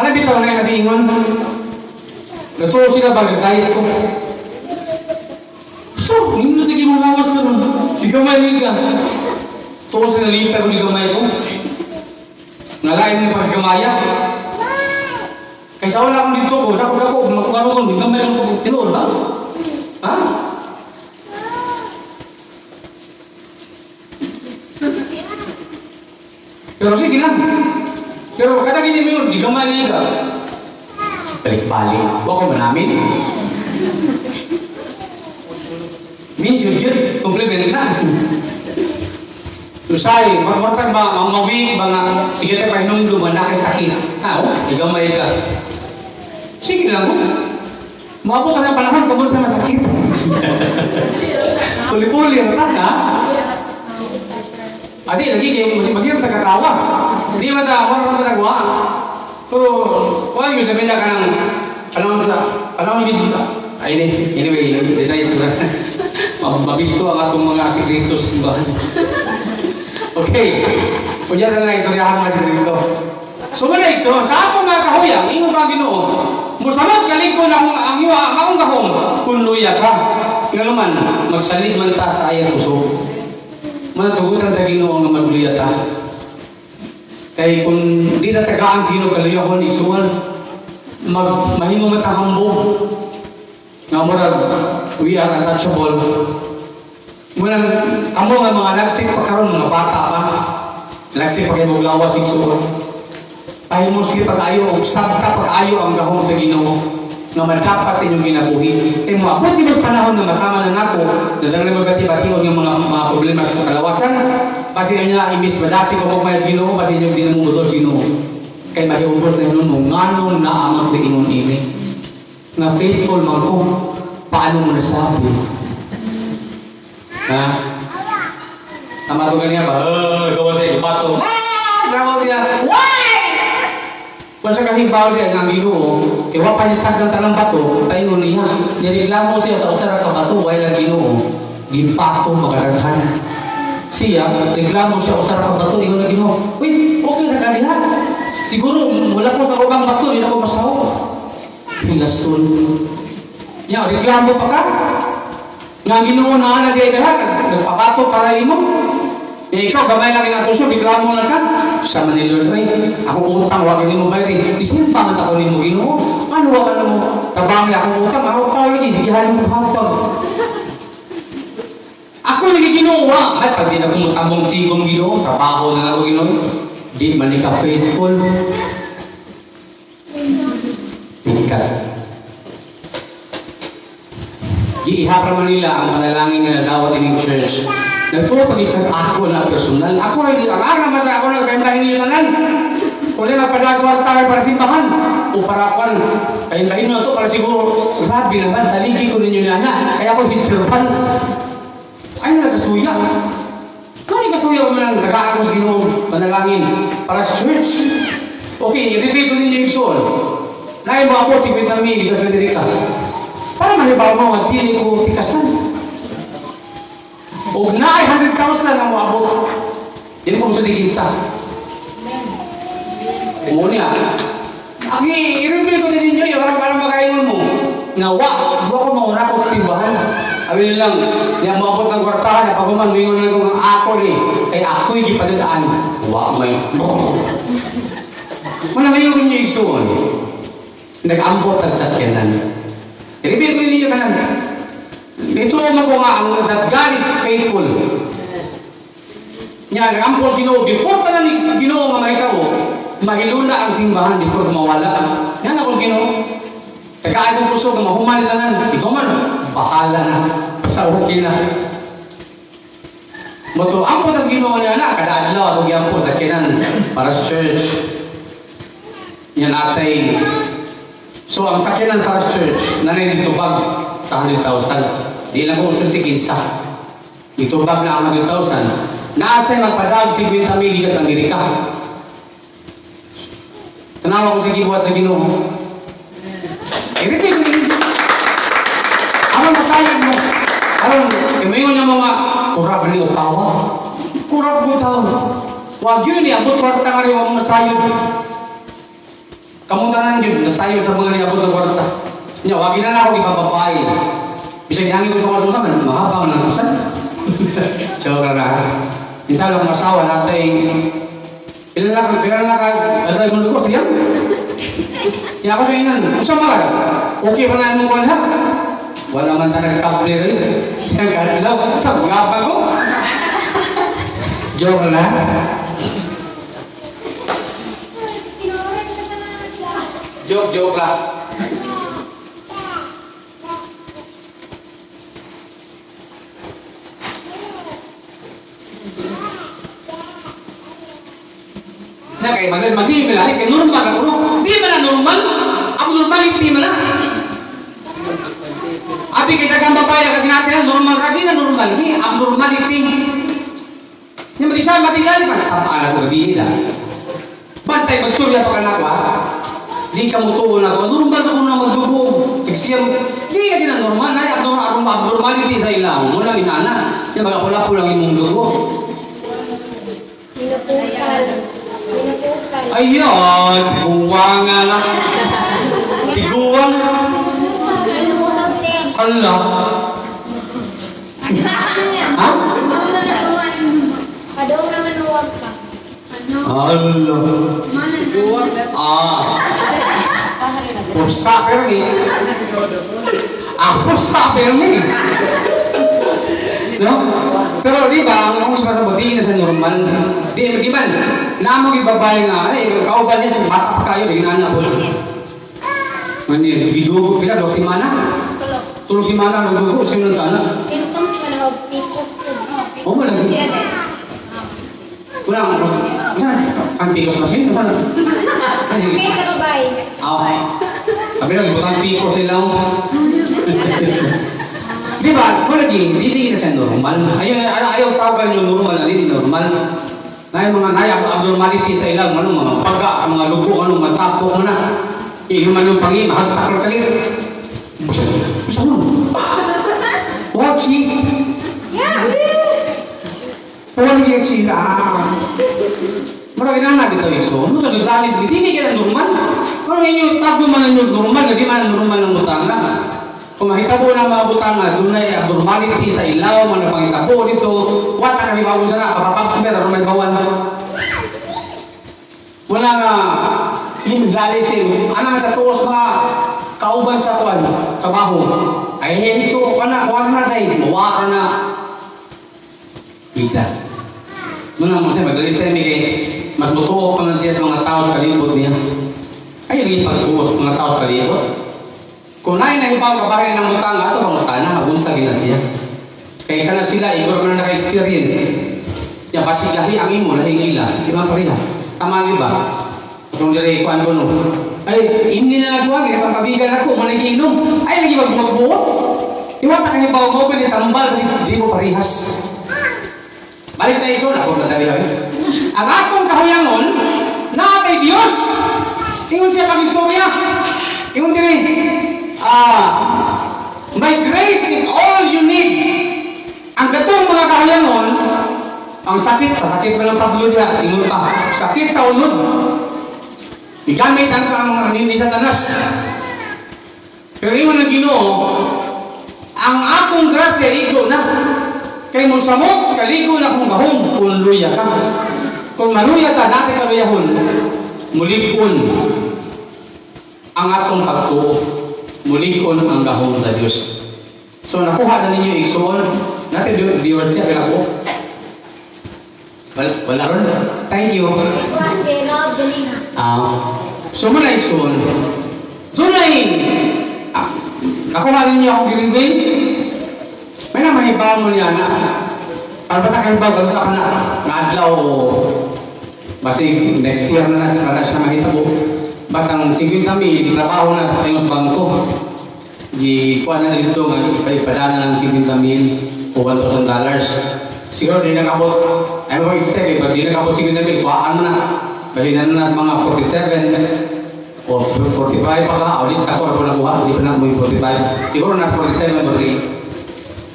Ano bitaw na kasi ingon? Natuwa sila ba, nagkayat ko. So, hindi mo sige mong lawas ka nun. Ligamay ka. Tuwa sila lipa ko ligamay ko. Nalain mo yung paggamaya. Kaysa wala akong dito ko, dako, makukaroon ko, ligamay lang ko. Tinuod ba? Ha? Pero sige lang. Pero kada gini mo yun, ligamay ka. Balik-balik. Huwag ko manamin. Means yun yun. Compliment na. Lusay, magmortag ba, mamawig ba nga, sige tayo pahinungdo ba, nakisakit. Igamay ka. Sige lang ko. Maabot ka ng panahon, kabos na masakit. Puli-puli, ano ta, ha? Adi, lagi kayo, masih tagatawa. Hindi mo ta, marang matagawa. Pero, kung yung sabi na ka ng panahon yung dito. Anyway, details na. Mabisto ang atong mga sekretos. Okay. Kung dyan na lang istoryahan mga sekreto. So, muna ikso, sa atong mga kahuyang, ingon ba Ginoo, musamot kaliko na kung ang iwa, maong gahong, kung luya ka. Nga naman, magsalig man ta sa ayat puso. Manatugutan sa Ginoo nga magluya ta. Kaya kung di na tagaan sino kaluyahon isuan, mahimo matahambog. Nga murag, we are untouchable. Munang, kamo nga mga lagsik pa karon mga bata pa. Lagsik pa kayo maglawas isuan. Pahimo sila pag-ayo, o sabta pag-ayo ang gahong sa Ginoo. Nga madapat sa inyong kinabuhi. Kaya maabot di mas panahon na masama na nako, nadang magkati-bation yung mga problema sa kalawasan. Pasi niya imbis madasi ko pag may Ginoo, pasi niyo din mo butol Ginoo. Kay mahiubos na yun mo, nganong naamang ingon ini. Nga faithful man ko, paano mo nasabi? Ha? Tama to ganyan ba? Ikaw siya, ipato. Grabe siya. Why? Kung sa kahibaw diyan ang Ginoo, kay wa pa niya sagdan tanang bato, taingon niya. Nireklamo siya sa usa ra ka bato, way lang Ginoo. Gimpato magadaghan. Siya, reklamo siya usa ra ka bato, ingon na Ginoo. Uy, okay ra ka diha. Siguro wala ko sa ubang bato, di na ko masaw. Pilason. Ya, reklamo pa ka? Nga Ginoo na ana diha nagpapato para imo. Eh, ikaw, gamay lang yung atusyo, reklamo na ka. Sa Manila, ay, ako utang, wag mo bayarin. Isin pa man ako ni mo, Ginoo. Ano wag mo? Tabang akong utang, ano pa lagi, sige halin mo hatag. Ako lagi Ginoo, ay, pag di na kumutamong tigong Ginoo, trabaho na lang ako Ginoo. Di man ka faithful. Pikat. Giihapra Manila ang panalangin nila dawat ining church. Nagtuwa pag-isip ako na personal. Ako rin, ang araw mas ako na kayong ninyo tanan. Kung na magpadagwar tayo para simbahan. O para kwan. Kayong na ito para siguro. Grabe naman, saligi ko ninyo na. Kaya ako hitserpan. Ay, nagkasuya. Kani kasuya ko man ang dagaan ko sa Ginoo panalangin para sa church. Okay, i-repeat ko ninyo yung soul. Naay mo ako, 50 mil, di ka sa dirika. Para manibaw mo, matili ko tikasan. O na ay 100,000 ang moabot. Yan po sa digisa. O niya. Ang i-reveal ko din ninyo, parang makaingon mo. Nga wa ko mauna ko sa simbahan. Awin lang, niya moabot ng kwartahan, na pag umanwingon na kung ako ni, kaya ako'y gipadadaan. Wa may. Manamayo rin yung igsuon. Nag-ambot ang sakyanan. I-reveal ko ninyo kanan. Ito naman ko nga that God is faithful. Yan, ang ampos Ginoo, before ka na Ginoo mga ikaw, mahiluna ang simbahan before mawala. Yan ako Ginoo. Tagaan kong puso, mahuman na nan. Ikaw man, bahala na. Basta okay na. Mato, ampos tas Ginoo niya na, kada adlaw, atong ampos sa kinan para sa church. Yan atay. So, ang sakinan para sa church, naninitubag sa 100,000. Di lang ko usulti kinsa. Itubag na ang 100,000. Naasay magpadag 50 mil sa Amerika. Tanawa ko sa gibuhat sa Ginoo. I-repeat ko din. Anong masayag mo? Anong, imayon niya mga kurap ni Opawa. Kurap mo tao. Wag yun abot kwarta nga rin ang masayag. Kamuntanan yun, nasayo sa mga niabot ng kwarta. Nya, wagin na ako ipapapay. Bisag hangin ko sa mga man, mahaba na kusan. Joke na. Kita lang masawa natin. Ilan na ka, atay mo ko siya. Ya ako sa inan, usang malaga. Okay pa na mong kuwan ha? Wala man ta nagkapli rin. Yan ka daw, sa mga pa ko. Joke na. Joke lah. Na kay maglan masih bilalis kay normal ako no. Di man na normal. Abnormality man na. Abi kay dagang babae kasi natin normal ra di na normal di abnormality. Nya mag-isa matingala man sa paala ko gabi ila. Bantay magsurya pa kana ko ha. Di ka mutuon ako. Normal ko na magdugo. Tigsiyam. Di ka din na normal. Ay, abnormality sa ilaw. Mula inana. Yan, magapula-pula lang imong dugo. Pinapusal. Ayun. Tiguang nga na. Tiguang. Pinapusal din. Hala. Ha? Padong naman huwag ka. Hala. Pusa pero ni. Pusa pero ni. No? Pero di ba, ang iba sa buti na sa normal. Di man, namo gibabay nga, kauban niya sa mata pa kayo, ginana po. Mani, gidugo pila, 2 semana? 3 semana nagdugo, sino ka na? Symptoms man ako, pipos ko. Oo, malagi. Kurang, ang pikos masin, sana? Okay, sa babae. Okay. Sabi na, ibutang piko sila. Di ba? Kung lagi, hindi na siya normal. Ayaw tawagan yung normal, hindi normal. Na yung mga naya abnormality sa ilang ano, mga paga, mga lugo, ano, matapok mo na. Inuman yung pangi, mahagtak ng kalir. Basta nun. Wow, cheese. Pawali yung cheese. Marami na nagito yung so. Ano ito, nagdalis, hindi ka na normal. Pero yung tabo man ang normal, hindi man normal ng butanga. Kung makitabo ng mga butanga, doon na abnormality sa ilaw, mga pangitabo dito. Wata kami bago sana, papapaps mo, pero may bawan. Wala nga, hindi nagdalis eh. Ano sa tuos mga kauban sa kuwan, trabaho. Ay, ito, kuwan na dahil, mawaka na. Kita. Muna mo siya, madalis tayo kay mas mutuo pa man siya sa mga tao sa kalibot niya. Ay, naging pagtuo sa mga tao sa kalibot. Kung nain na ipaw kabahin ng mutanga, ito ang mutana, abunsa gina siya. Kaya ka na sila, ikaw na naka-experience. Ya, basig lahi ang imo, lahing ila. Di ba parehas? Tama di ba? Itong dire, kuan ko no. Ay, hindi na nagkuhan, kaya pang kabigan ako, maniginom. Ay, lagi magbuhat-buhat. Iwata kang ipaw mo, pinitambal, di mo parehas. Balik tayo iso, ako matali kami. Ang akong kahuyangon, na kay Diyos. Ingon siya pag-istorya. Ingon tini, my grace is all you need. Ang gatong mga kahuyangon, ang sakit, sa sakit pa ng Pablo niya, ingon pa, sakit sa unod. Igamit ang hindi sa tanas. Pero ingon ng Ginoo, ang akong grasya, igo na. Kay mo samot, kaligo na kung gahong, kung luya ka. Kung maluya ka, dati kaluyahon, mulikon ang atong pagtuo. Mulikon ang gahong sa Diyos. So, nakuha na ninyo igsoon. Natin, viewers niya, kaya ko. Wala ron? Thank you. So, muna igsoon. Doon ay, nakuha na ninyo akong giving. May na mahibaw mo niya na. Ano ba tayo ba? Gansa ka na. Naadlaw. Basi next year na sana siya mahitabo. Ba't ang 50 mil, trabaho na sa tayong bangko. Kuha na dito nga, ipadana ng 50 mil o $1,000. Siguro di nakabot. Ay mo expect eh, pag di nakabot 50 mil, kuhaan mo na. Balinan na sa mga 47 o 45 pa ka. O di tako na po nakuha. Di pa na mo yung 45. Siguro na 47, 48.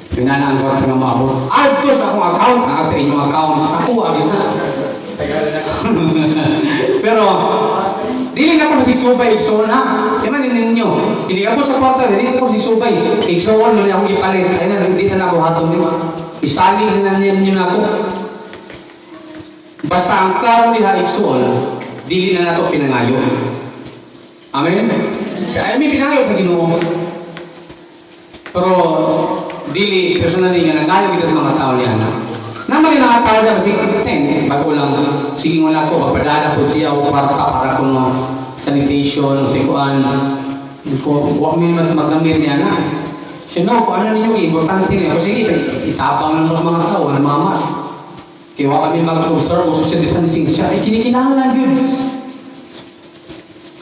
Pinanaan ko ng mga abot. Adtos akong account, sa inyong account, sa kuha, na. Pero, dili na ko masigsubay, igsoon na. Yaman din ninyo. Hindi ka po sa kwarta, dili na ko masigsubay. Igsoon, nuli akong ipalit. Ay na, hindi na ako hatong nyo. Isalig na nyo na ako. Basta ang klaro niya, igsoon, dili na nato pinangayo. Amen? Kaya may pinangayo sa Ginoo. Pero, dili personally nga nagayo kita sa mga tao niya na. Naman yung mga tao niya kasi bago lang sige mo na ko magpadala po siya o kwarta para kung sanitation o sikuan ko huwag mo magamit niya na. Siya no, kung ano ninyo importante niya o sige itapang ng mga tao ng mga mas kaya huwag kami mag-observe o social distancing siya ay kinikinangan yun.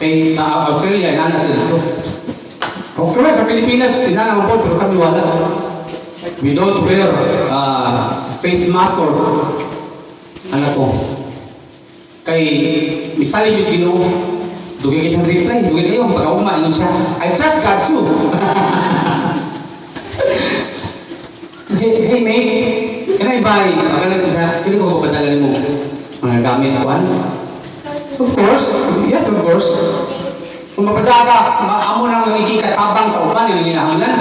Kaya sa Australia inana sa dito. Okay, sa Pilipinas sinanang po pero kami wala. We don't wear face mask or ano ko. Kay misali mis Ginoo, dugay kayo siyang reply, dugay kayo pagkauma ingon siya. I trust God too. hey mate, can I buy? Pwede ko papadala mo mga gamits ko? Of course, yes of course. Kung mapadala, amo nang ikikatabang sa upan, yung hinahanglan.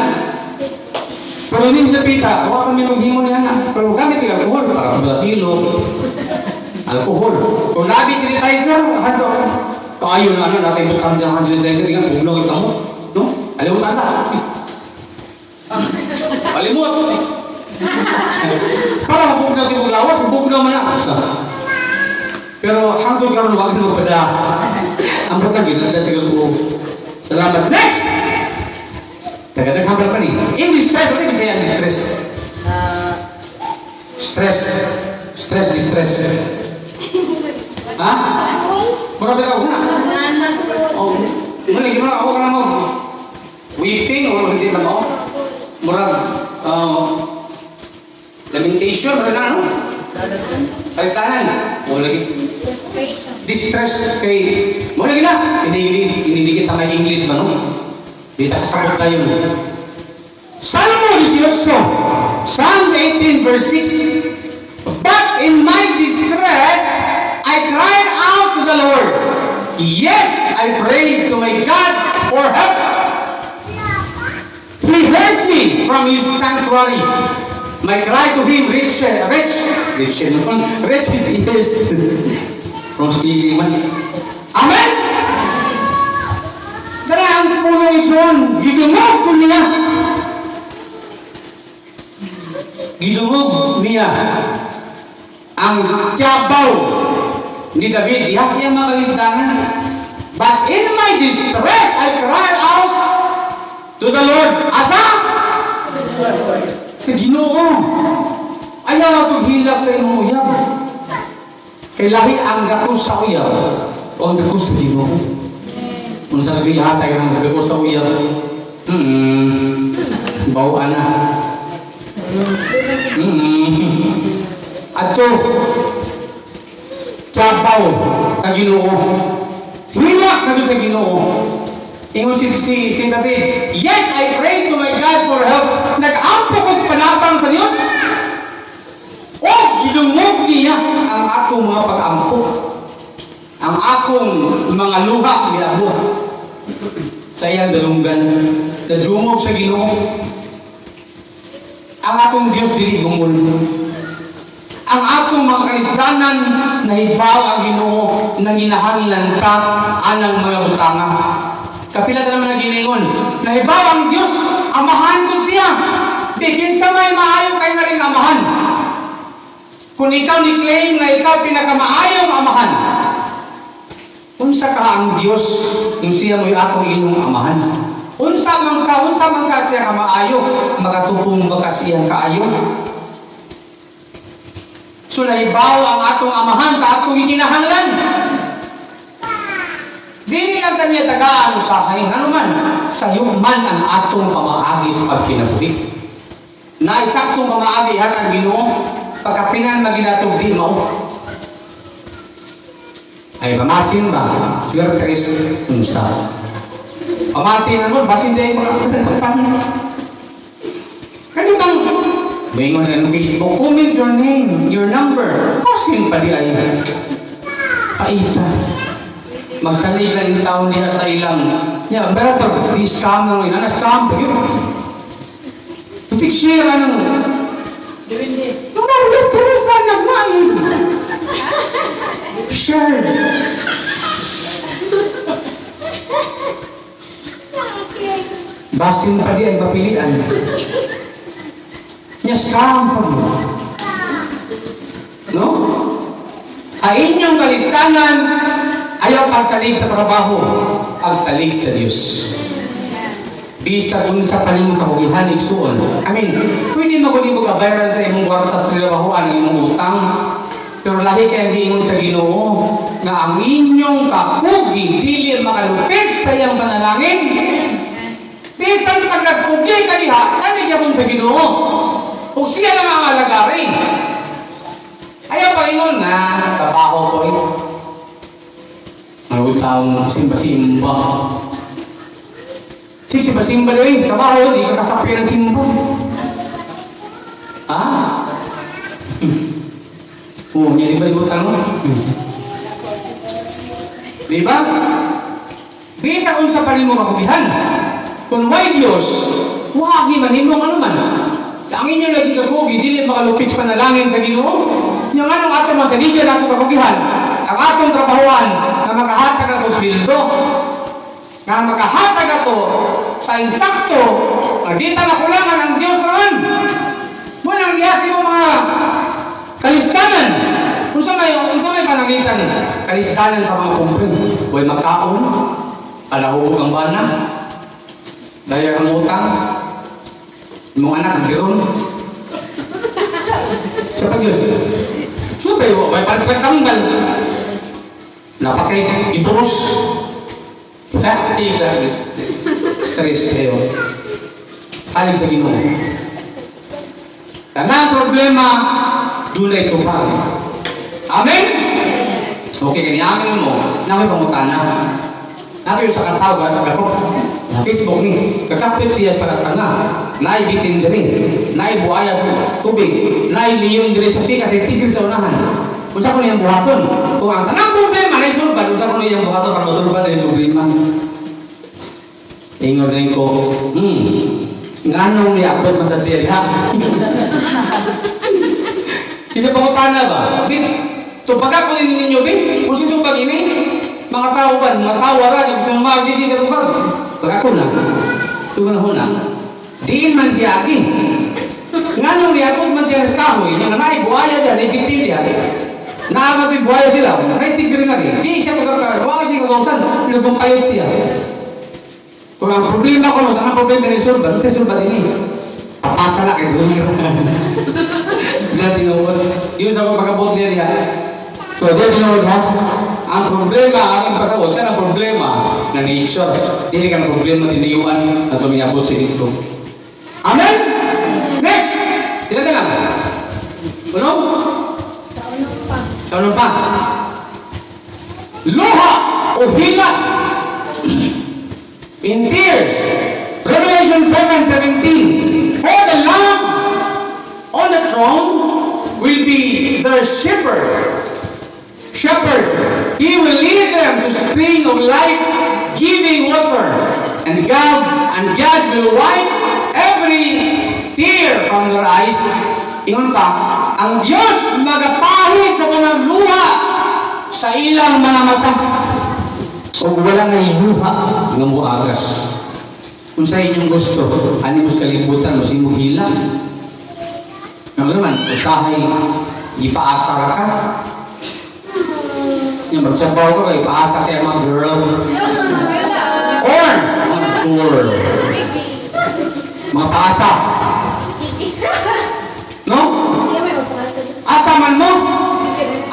Pero hindi sa pita, huwag kami maghimo niya na. Pero gamit yung alcohol, para madalas hilo. Alcohol. Kung nabi-sanitizer, kayo na natin butang dyan ang sanitizer, nga, buglong ito mo. No? Alimutan na. Palimut. Para mabugnaw ito lawas, mabugnaw mo na. Pero hangtod ka rin, huwag na magpada. Ang patagil, nanda siguro po. Salamat. Next! Taga-taga habal pa ni. In distress, ano yung saya distress? Stress. Stress, distress. Ha? Marami ka ako sana? Oh, muna, gimana ako ka na mo? Weeping, o ano sa mo? Murag, lamentation, ano? Kalistanan. O lagi. Distress kay mo lagi na. Hindi kita may English ba no? Di ta kasabot tayo. Salmo 18. Psalm 18 verse 6. But in my distress I cried out to the Lord. Yes, I prayed to my God for help. He heard me from his sanctuary. My cry to him reached his ears. From speaking man. Amen? Dara ang puno ison, gidungog ko niya. Gidungog niya ang tiyabaw ni David. Dihas niya mga kalisdanan. But in my distress, I cried out to the Lord. Asa? Sa Ginoo. Ayaw mapaghilak sa imong uyab. Kay lahi ang gakos sa uyab o ang gakos sa Ginoo. Kung sa labi hatay ang gakos sa uyab, bawaan na. Ato, tiyabaw ka Ginoo. Hilak na doon sa Ginoo. Ingon si David, yes, I prayed to my God for help. Nag-ampo kong panabang sa Diyos. O, gilungog niya ang akong mga pag-ampo. Ang akong mga luha, milabo. Sa iyang dalunggan. Nadumog sa Ginoo. Ang akong Diyos dili gumul. Ang akong mga kalisdanan nahibaw ang Ginoo nang ginahanglan ka anang mga butanga. Kapila ta naman ang giningon. Nahibaw ang Diyos, amahan ko siya. Bigyan sa may maayo kay nga rin amahan. Kung ikaw ni-claim na ikaw pinakamaayong amahan, unsa ka ang Diyos kung siya mo'y akong inyong amahan? Unsa man ka siya kamaayo, magatupong ba ka siya kaayo? So nahibaw ang atong amahan sa atong ikinahanglan. Dili lang taniya tagaan usahay, ano man, sayo man ang atong pamaagi sa pagkinabuhi. Naisaktong pamaagi hat ang Ginoo, pagkapinan maginatog di mao. Ay mamasin ba? Swerte is unsa. Pamasin ano, basin day mga pagkapan. Kani bang maingon ang Facebook, comment your name, your number. Pasin pa di ay. Paita. Magsalig lang yung taon niya sa ilang niya, pero pag di-scam lang yun, na-scam pa yun. Kasi share anong naman, terus na nagnain. Share. Basin pa di ay papilian. Niya, scam pa mo. No? Sa inyong kalistanan, ayaw pagsalig sa trabaho, pagsalig sa Diyos. Bisag unsa pa nimo kabugihan igsuon. Pwede maguni mo kabayaran sa imong kwartas trabahoan ang imong utang. Pero lahi kay ang giingon sa Ginoo nga ang inyong kakugi dili makalupit sa iyang panalangin. Bisan pagkagkugi ka diha, saan gyapon sa Ginoo? Ug siya lang ang alagari. Ayaw pa ingon na trabaho ko eh. Ang taong simba-simba. Sige, simba-simba rin. Trabaho, di ka kasapi ng simba. Ha? Oo, niya di ba libutan mo? Di ba? Bisa kung sa panin mo kakubihan. Kung why Diyos, wagi man himong ano man. Ang inyo lagi kakugi, dili makalupit panalangin sa Ginoo. Yung anong ato masaligyan ato kakugihan, ang atong trabahoan, na makahatag ato sweldo, nga makahatag ato sa insakto, na di ta nakulangan ang Diyos naman. Munang diyasi mo mga kalistanan. Kung sa may panangitan, kalistanan sa mga kumpre. Huwag makaon, palahubog ang bana, daya ang utang, mga anak ang giron. Sa pag yun, so kayo, may pagkatambal. Napakay iburos. Kasi stress kayo. Saling sa Ginoo. Tanang problema, dunay tupag. Amen? Okay, kaya amin mo, na may pangutana. Nato yung sa katawag, sa Facebook ni, kakapit siya sa sana, naibitin diri, naibuaya sa tubig, nailiyon diri sa pika, tigil sa unahan. Unsa ko niyang buhaton? Kung ang tanang problema, naisulban, unsa ko niyang buhaton para masulban yung problema. Ingon rin ko, nganong niapot man sa siya diha? Kasi pangutana ba? Bin, tupaga ko ninyo, bin, kung sino pag ini, mga tao ba, mga tao wala, yung gusto mong magiging katupag. Pag ako na, ito na huna, diin man siya akin. Nganong niapot man siya sa kahoy, yung naibuaya diya, naibitin diya, naangat yung buhaya sila, naitigri nga rin, di siya magkakawa siya kagawsan, lubong kayo siya. Kung ang problema ko, ang problema ni Sulban, sa Sulban ini, papasa na kayo doon. Hindi tinawag. Yung sa pagkabot niya niya. So, di tinawag ha? Ang problema, aking pasawag ka ng problema na nature. Hindi ka ng problema tiniyuan at lumiyabot sa ito. Amen? Next! Tinata lang. Ano? Sa pa? Luha o hila in tears. Revelation 7:17. For the Lamb on the throne will be their shepherd. He will lead them to spring of life, giving water. And God will wipe every tear from their eyes. Ingon pa, ang Diyos magapahid sa tanang luha sa ilang mga mata. O wala nga iluha nga muagas. Kung sa inyong gusto, ani mo kalibutan, mas mo hila. Ano naman, usahay, ipaasar ka. Yung magtsabaw ko, ipaasar kaya mga girl. Or, mga girl. Mga paasa. No? Asa man mo.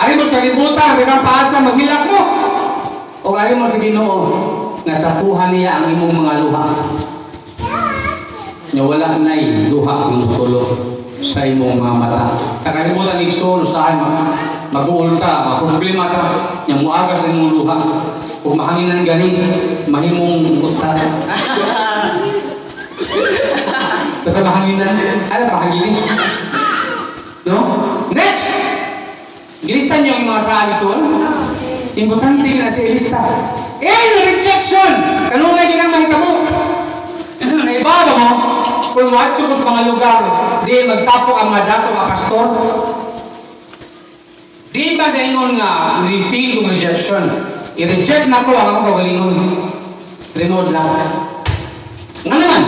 Ari mo kalibutan, ari kang paasa, maghilak mo. O ari mo sa Ginoo, natapuhan niya ang imong mga luha. Nga wala na'y luha ng tulo sa imong mga mata. Sa kalibutan ng Igsoon, usahay mag-uul ka, problema ka, yung muagas ng imong luha. Kung mahanginan gani, mahimong muta. Basta mahanginan, alam mahanginin. No? Next! Gilistan niyo yung mga sa Igsoon? Importante na si Elista. Rejection! Kanunay ginang mahitamo. Naibaba mo, kung macho ko sa mga lugar, di magtapok ang mga dato mga pastor. Di ba sa ingon nga, feel yung rejection? I-reject na ko ang akong kagalingon. Renood lang. Nga naman,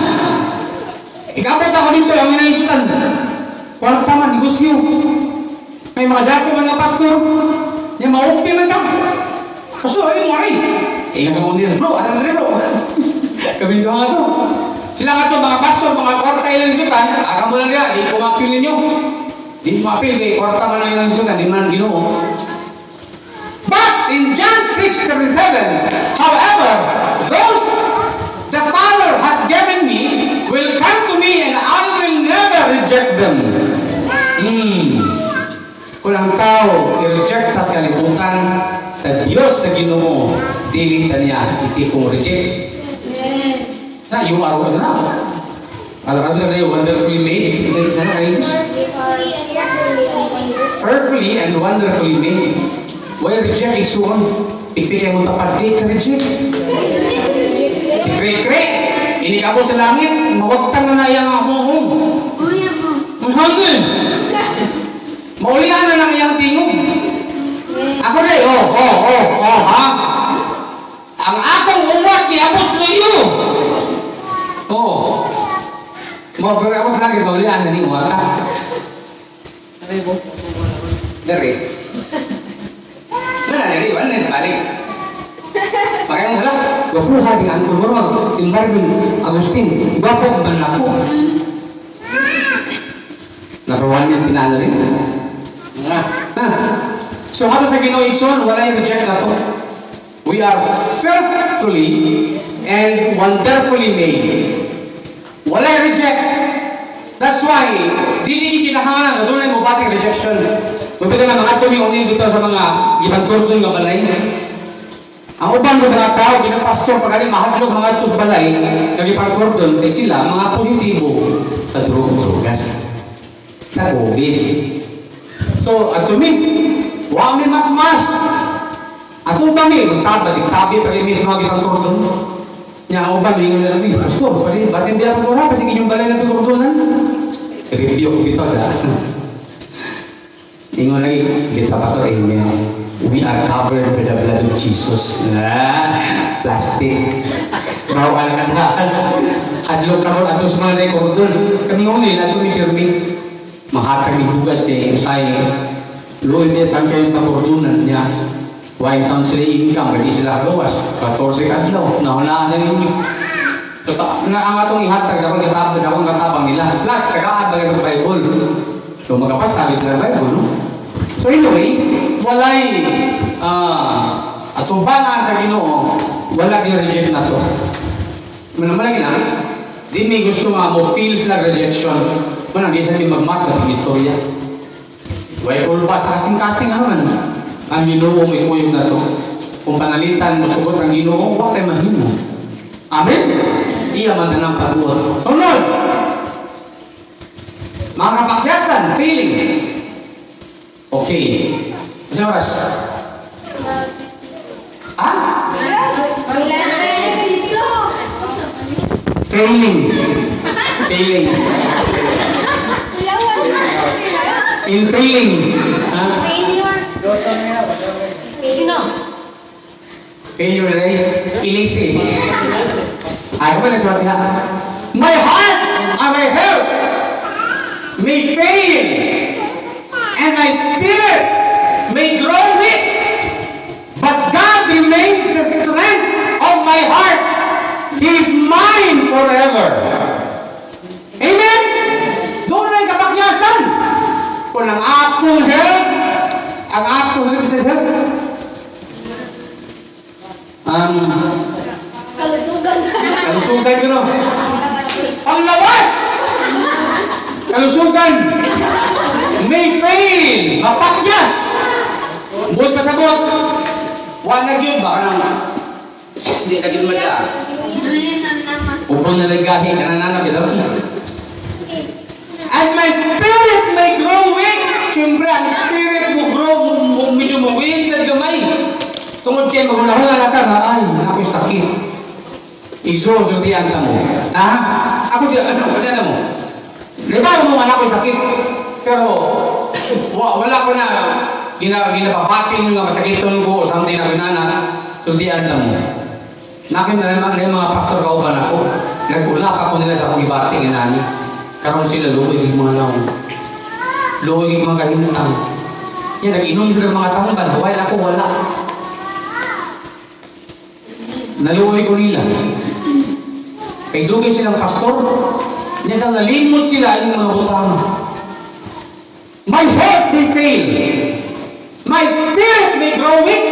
ikapit ako dito ang inaikutan. Walang tama, negosyo. May mga dato mga pastor, yung maupi man ta. Pastor, ayun mo rin. Nga sa mga nila, bro, alam na rin bro. Kami doon nga to. Sila nga to, mga pastor, mga kwarta ilang ikutan, agam mo lang nila, di kumapil ninyo. Di kumapil, kay kwarta man lang ilang ikutan, di man Ginoo. But in John 6:37, however, those the Father has given me will come to me and I will never reject them. Kung ang tao i-reject tas kalibutan sa Diyos sa Ginoo, dili ta niya isipong reject. Na you are what now? Ano na yung wonderfully made? Is that English? Fearfully and wonderfully made. Why reject Igsoon? Ikti kayo mong tapat, di ka reject. Si Kray-Kray, inikabo sa langit, mawagtang na iyang ahong. Mahangin! Maulian na lang iyang tingog. Ako rin, ha? Ang akong uwat, iabot sa iyo. Maberawat lagi, maulian na ni uwat, ha? Dari. Wala na balik. Makanya mo hala, gwapo sa ating angkol mo, si Marvin Agustin, gwapo man ako. Napawan yung pinala rin. So, hata sa Ginoo Igsoon, wala yung reject na to. We are fearfully and wonderfully made. Wala yung reject. That's why, dili kinahanglan nga dunay mo bating rejection. Mabita nga mga tumi unil bitaw sa mga gipagturdon nga balay. Ang uban ko mga tao, bilang pastor, pagkali mahadlok mga tos balay, nagipagturdon, kay sila, mga positibo, sa drogas, sa COVID. So, at tumi, wow, may mas-mas. At uban may, magtabi, pag mismo mga gipagturdon. Nya ang uban, may nga nalang, pastor, basin biya pastor ha, kasi inyong balay na pagturdonan. Review ko bitaw da. Ingon lagi, kita pastor, we are covered by the blood of Jesus. Plastic. Bawal ka na. Adlok ka ron, ato sa mga rekordon. Kami ngunit, ato ni Kirby. Mahatag ni Bugas ni Usay. Luoy niya tang kayong pakordunan niya. Wine town sila income, hindi sila gawas. 14 kadlaw. Nahulaan na ninyo. Na ang atong ihatag, akong katabang nila. Plus, kakaad ba itong Bible? So, magkapasabi sila ng Bible, no? So anyway, walay atubangan sa Ginoo, wala gi-reject na to. Malagi na, di may gusto mo feel sila rejection. Kung hindi sa magmas at istorya. Way ulpa sa kasing-kasing naman. Ang Ginoo may kuyog na to. Kung panalitan mo sugot ang Ginoo, huwag tayo mahimo. Amen? Iya man na ng pagbuhat. Sunod! Mga kapakyasan, feeling. Okay. Masang oras? Failing. Failing. In failing. Failure rin. Ilisi. Ay, ko na sulat nga. My heart and my health may fail, and my spirit may grow weak, but God remains the strength of my heart. He is mine forever. Amen? Doon ay kapakyasan. Kung ang akong health, ang akong health, kalusugan ko no. Ang lawas! Kalusugan! May fail! Mapakyas! Buot pasabot! Wala yun ba? Hindi na yun mada. Upon na nagahi ka na nanap ito. And my spirit may grow weak. Siyempre, ang spirit mo grow, medyo mawig sa gamay. Tungod kayo, maghula-hula na ka na, ay, ako'y sakit. Isosultian ka mo. Ha? Ako dyan, ano mo? Diba mo anak ko'y sakit? Pero, wala ko na ginapapating yung mga masakiton ko o something na pinana. Sultian ka mo. Nakin na naman yung mga pastor kauban ako. Nag-ulap ako nila sa akong ibating inani. Karoon sila, luoy yung mga naong. Luoy yung mga kahintang. Yan, nag-inom sila mga tamban. While ako wala. Naluoy ko nila. Kay dugay silang pastor. Yan ang nalimot sila yung mga butang. My heart may fail. My spirit may grow weak.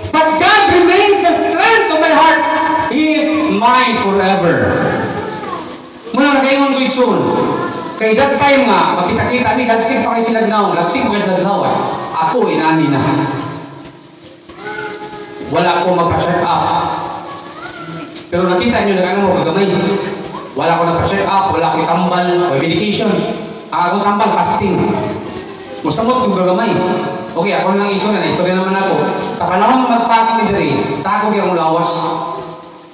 But God remains the strength of my heart. He is mine forever. Muna na kayo ng soon. Kay that time nga, makita-kita ni, lagsig pa kayo silagnaw. Lagsig pa kayo silagnawas. Ako, inani na. Wala ko magpa-check up. Pero nakita nyo na kanya mo kagamay. Wala ko nagpa-check up, wala ko tambal, may medication. Ang akong tambal, fasting. Musamot kong gagamay. Okay, ako na lang iso na, istorya naman ako. Sa panahon mag-fast ni Dre, stago kaya akong lawas.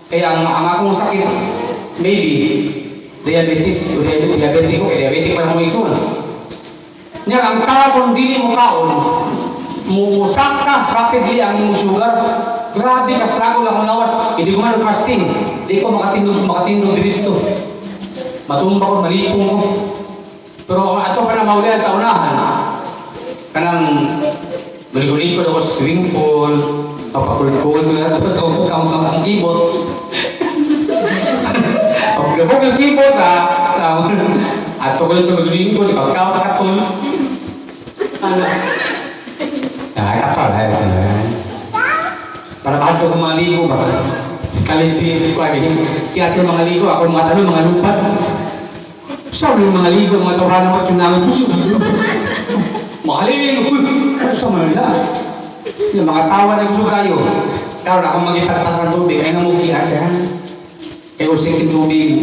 Kaya ang akong sakit, maybe, diabetes, o diabetic ko, kaya diabetic pa na akong iso na. Ngayon, ang tao dili mo kaon, musak ka rapidly ang imong sugar. Grabe ka, struggle akong lawas. Hindi ko man fasting. Hindi ko makatindog diretso. Matumba ko, malipong ko. Pero ato pa na maulihan sa unahan. Kanang maligo-ligo ako sa swimming pool. Papakulkul ko na ito. So, ang keyboard. Pagkabog ang keyboard ha. Ato ko ito maligo-ligo. Pagkakatul. Kapal ha. Para bakit ko mga ligo ba? Sekali si ko lagi. Kaya mga ligo, ako mga tanong, mga lupad. Sabi yung mga ligo, mga tawhan ng yung namin. Mahalili, ano sa mga yung mga tawa na gusto kayo. Karoon akong magipagtas ng tubig, ay namukihan ka. Kaya usikin tubig.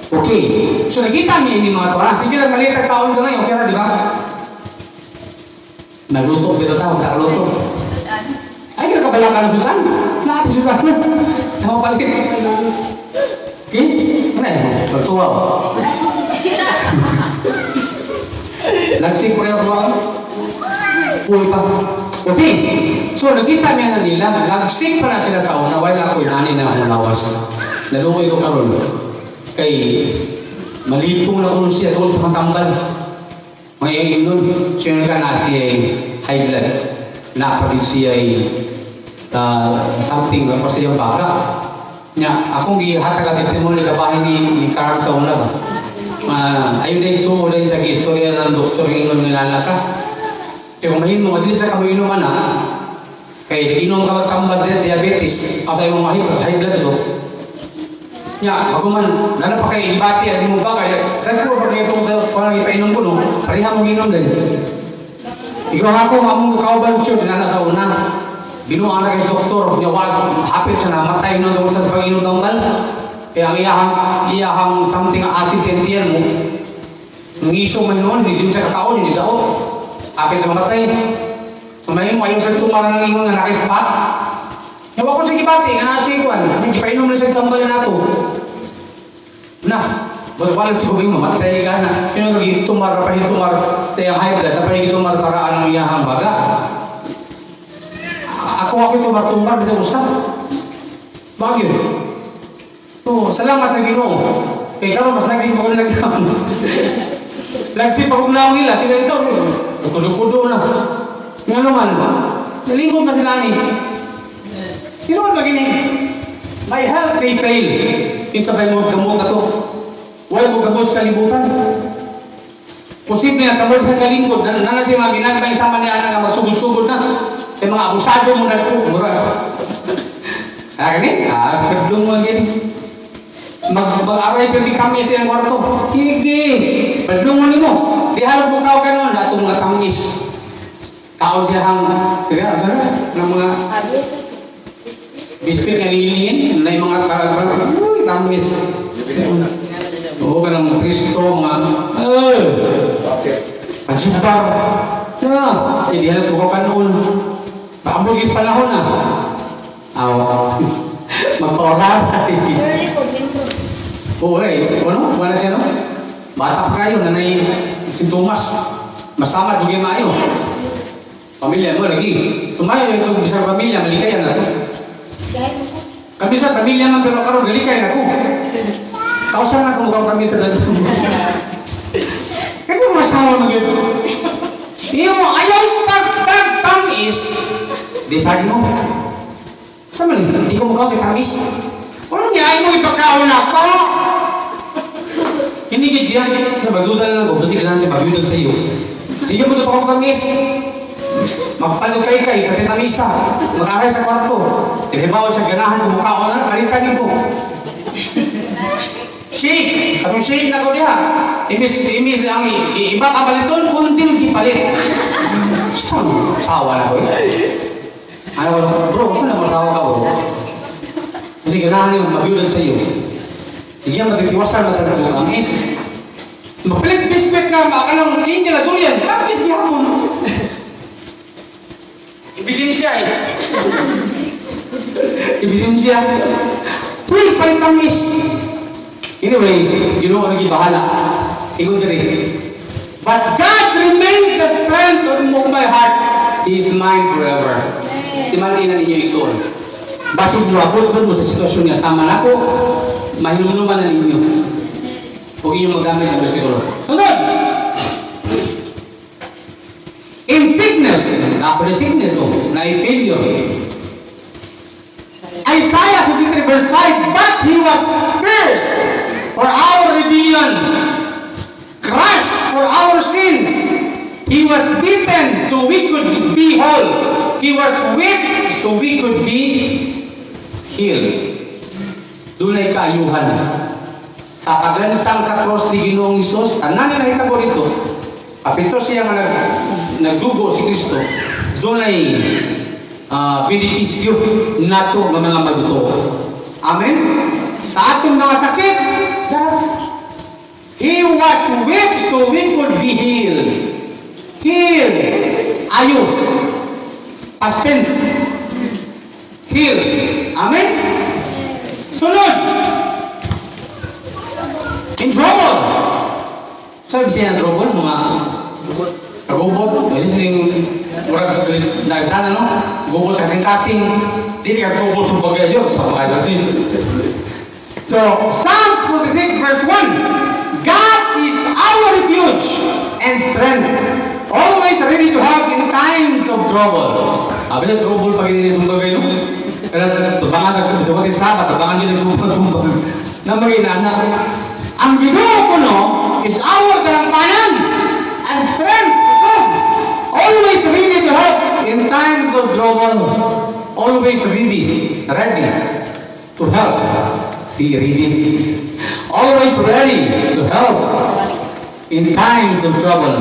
Okay. So nakita niya ini mga tawhan. Sige lang, maliit ang kaon ka ngayon. Okay na, di ba? Nagluto, bito tao, nagluto. Ay, nakabala ka ng sultan. Lahat yung sultan. Tama palit. Okay? Ano yun? Bertuwa. Lagsik pa kayo tuwa. Uy pa. Okay. So, nakita niya na nila. Lagsik pa na sila sa una. Wala ko yung ani na umulawas. Nalumoy ko karon. Kay malipong na ko siya. Tungkol sa tambal. Ngayon nun, siya nga na siya ay high blood. Napatid siya ay something pa siyang baka. Nya, akong gihatag ang testimony kabahin ni Carl sa una ba? Ayun din ito ulit sa istorya ng doktor ng inom ng lalaka. Kaya kung mahinom, madili sa kaminom na, kaya inom ka magtambas din diabetes, at tayo mga high blood ito. Nya, ako man, nana pa kayo ibati as mo ba, kaya nagpuro pa kayo itong parang ipainom ko, no? Pariha mong inom din. Ikaw ako, mamong kakauban church, nana sa una. Binuang na kayo sa doktor, niya was, hapit siya na matay nung tungkol sa pag-inom ng bal. Kaya ang iyahang something acid sa entiyan mo, nung isyo man noon, hindi din siya kakaon, hindi daot. Hapit na mamatay. Kumain mo, ayun sa tumaran ng ingon na naka-spot. Yawa ko sa gibati, nga nasa ikuan, hindi pa inom na siya tambalin nato. Na, wala si Bubing mamatay ka na. Kaya naging tumar, napahit tumar, sa iyang high blood, napahit tumar para anong iyahang baga. Ako tumar-tumar, bisa usap. Bakit yun? Oh, salamat sa Ginoo. Kaya karon mas nagsip ako lang naman. Nagsip ako lang nila, sila ito. Kudo-kudo na. Nga naman, nalingkod na sila ni. Sino man magini? My health may fail. Kinsa ba'y mo kamot na to? Wala mo kamot sa kalibutan. Posible na kamot sa kalingkod. Nana siya mga ginagmay sama niya na nga magsugod-sugod na. Kaya mga abusado mo na po. Mura. Ganit? Pagdong mo ganit. Mag-aray pa di kami sa iyang kwarto. Hindi. Pagdong mo ni mo. Di halos mo kao ka noon. Atong mga tamis. Kaon siya hang. Kaya, saan na? Ng mga biscuit nga nilingin. Na yung mga parang tamis. Oo ka ng Kristo. Mga Pansibar. Di halos mo kao ka noon. Paambugit panahon na. Magpa-orar. Oo ano? Wala siya no? Bata pa kayo, nanay sintomas. Masama, dugay maayo. Pamilya mo lagi. Sumayo ito, bisang pamilya, malikayan na ito. Kami sa pamilya man, pero karon galikayan ako. Kausan na kung kami sa dito. Kaya kung masama mo yun. Yung ayaw pagtagtamis, di sabi mo, sama rin, hindi ko mukha kitamis. Ano niya, ayaw mo ipagkaon ako? Hindi ka siya, nabaduda na lang ko, basi kailangan siya pagbiudag sa iyo. Sige mo ito pa ako tamis. Magpalukay-kay, kasi tamisa. Mag-aray sa kwarto. Tinibawa siya ganahan ko, mukha na, kalitagin ko. Shake! Katong shake na ko diha. Imis ang iba kabaliton, kunting si palit. Sawa na ko Ano bro, saan na masawa ka bro? Kasi ganahan yung mabiudag sa iyo. Hindi yan matitiwasan matag sa mga tamis. Mapalit biskwit ka, makalang hindi na durian. Tamis niya ako. Ebidensya eh. Ebidensya. Tuy, palit tamis. Anyway, Ginoo naging bahala. Ikot rin. But God remains the strength of my heart. He is mine forever. Timanin na ninyo isoon. Basig mo ako mo sa sitwasyon niya sama na ako, mahinuman na ninyo. Huwag inyong magamit ang versikulo. Sunod! In sickness, after the sickness mo, na failure. Isaiah 53 verse 5, but he was pierced for our rebellion, crushed for our sins. He was beaten so we could be whole. He was whipped so we could be healed. Dunay kaayuhan sa paglansang sa cross ni Ginoong Hesus, tanan na nahitabo dito. Kapito siya nga nagdugo si Kristo. Doon ay benepisyo nato ng mga magduto. Amen? Sa atong mga sakit, He was whipped so we could be healed. Healed. Ayo. Past tense. Healed. Amen? Sunod. In trouble. Sabi siya ng trouble, mga kagubot. Listening, murag naisdana, no? Gubot sa kasing-kasing. Dili ka trouble sa bagay yun. Sa mga natin. So, Psalms 46 verse 1. God is our refuge and strength, always ready to help in times of trouble. Abila trouble pag hindi sumbag kayo. Kaya tubangan sa pati sabat, tubangan din sumbag. Na mag-inaanak. Ang Ginoo ko no is our dalampanan and strength. Always ready to help in times of trouble. Always ready to help. Always ready to help in times of trouble.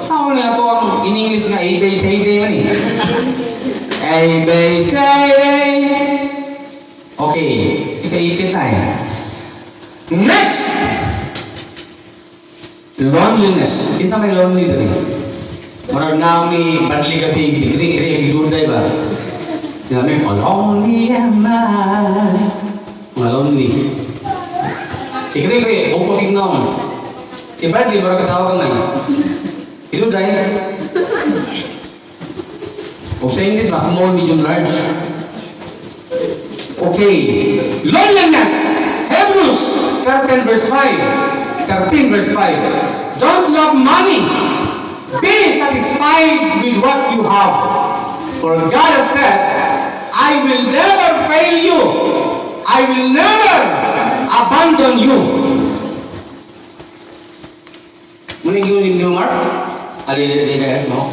Saan nga ito ang in English nga A-Bay-Say-Day man eh? A-Bay-Say-Day. Okay, ika-ipit tayo. Next! Loneliness. Kinsa may lonely dali? Marag na ni Badli Gabi, dikri-kri, bigurday ba? Namin, lonely am I. Mga lonely. Si Kiri-Kiri, huwag ko tignan. Si Bradley, baru ketawa ka ngayon. Itu dahil. O sa English, mas small, medium, large. Okay. Loneliness. Hebrews 13 verse 5. 13 verse 5. Don't love money. Be satisfied with what you have. For God has said, I will never fail you. I will never abandon you. Muning yun yung Mark? Alilililil mo?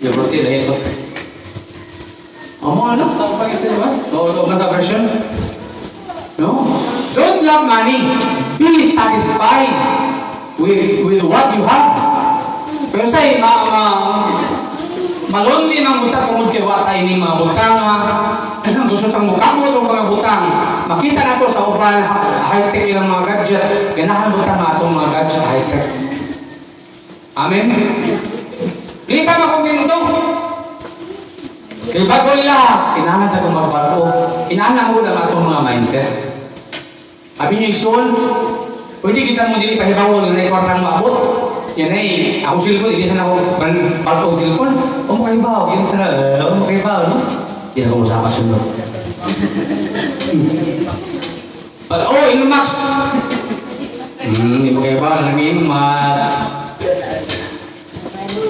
Yung proceed na ito. Ano? Pag-isip ba? O masa version? No? Don't love money. Be satisfied with what you have. Pero sa'y, malonli mga butang tungkol kay watay ni mga butang gusto tang mukamot o mga butang makita nato sa uban high-tech ilang mga gadget ganahan butang atong mga gadget high-tech. Amen? Hindi ka makumin ito kay bago nila kinahan sa itong magbago kinahan mo na atong mga mindset. Sabi niyo Ikson pwede kita mo dili pahibawo na ikwartang maabot. Yan ay, ako silpon, hindi sana ako palpog silpon. O mo kayo ba? Hindi sana, o mo kayo ba? Hindi na ako usapan sunod. Oh, Inumax! Hindi mo kayo ba? Inumax.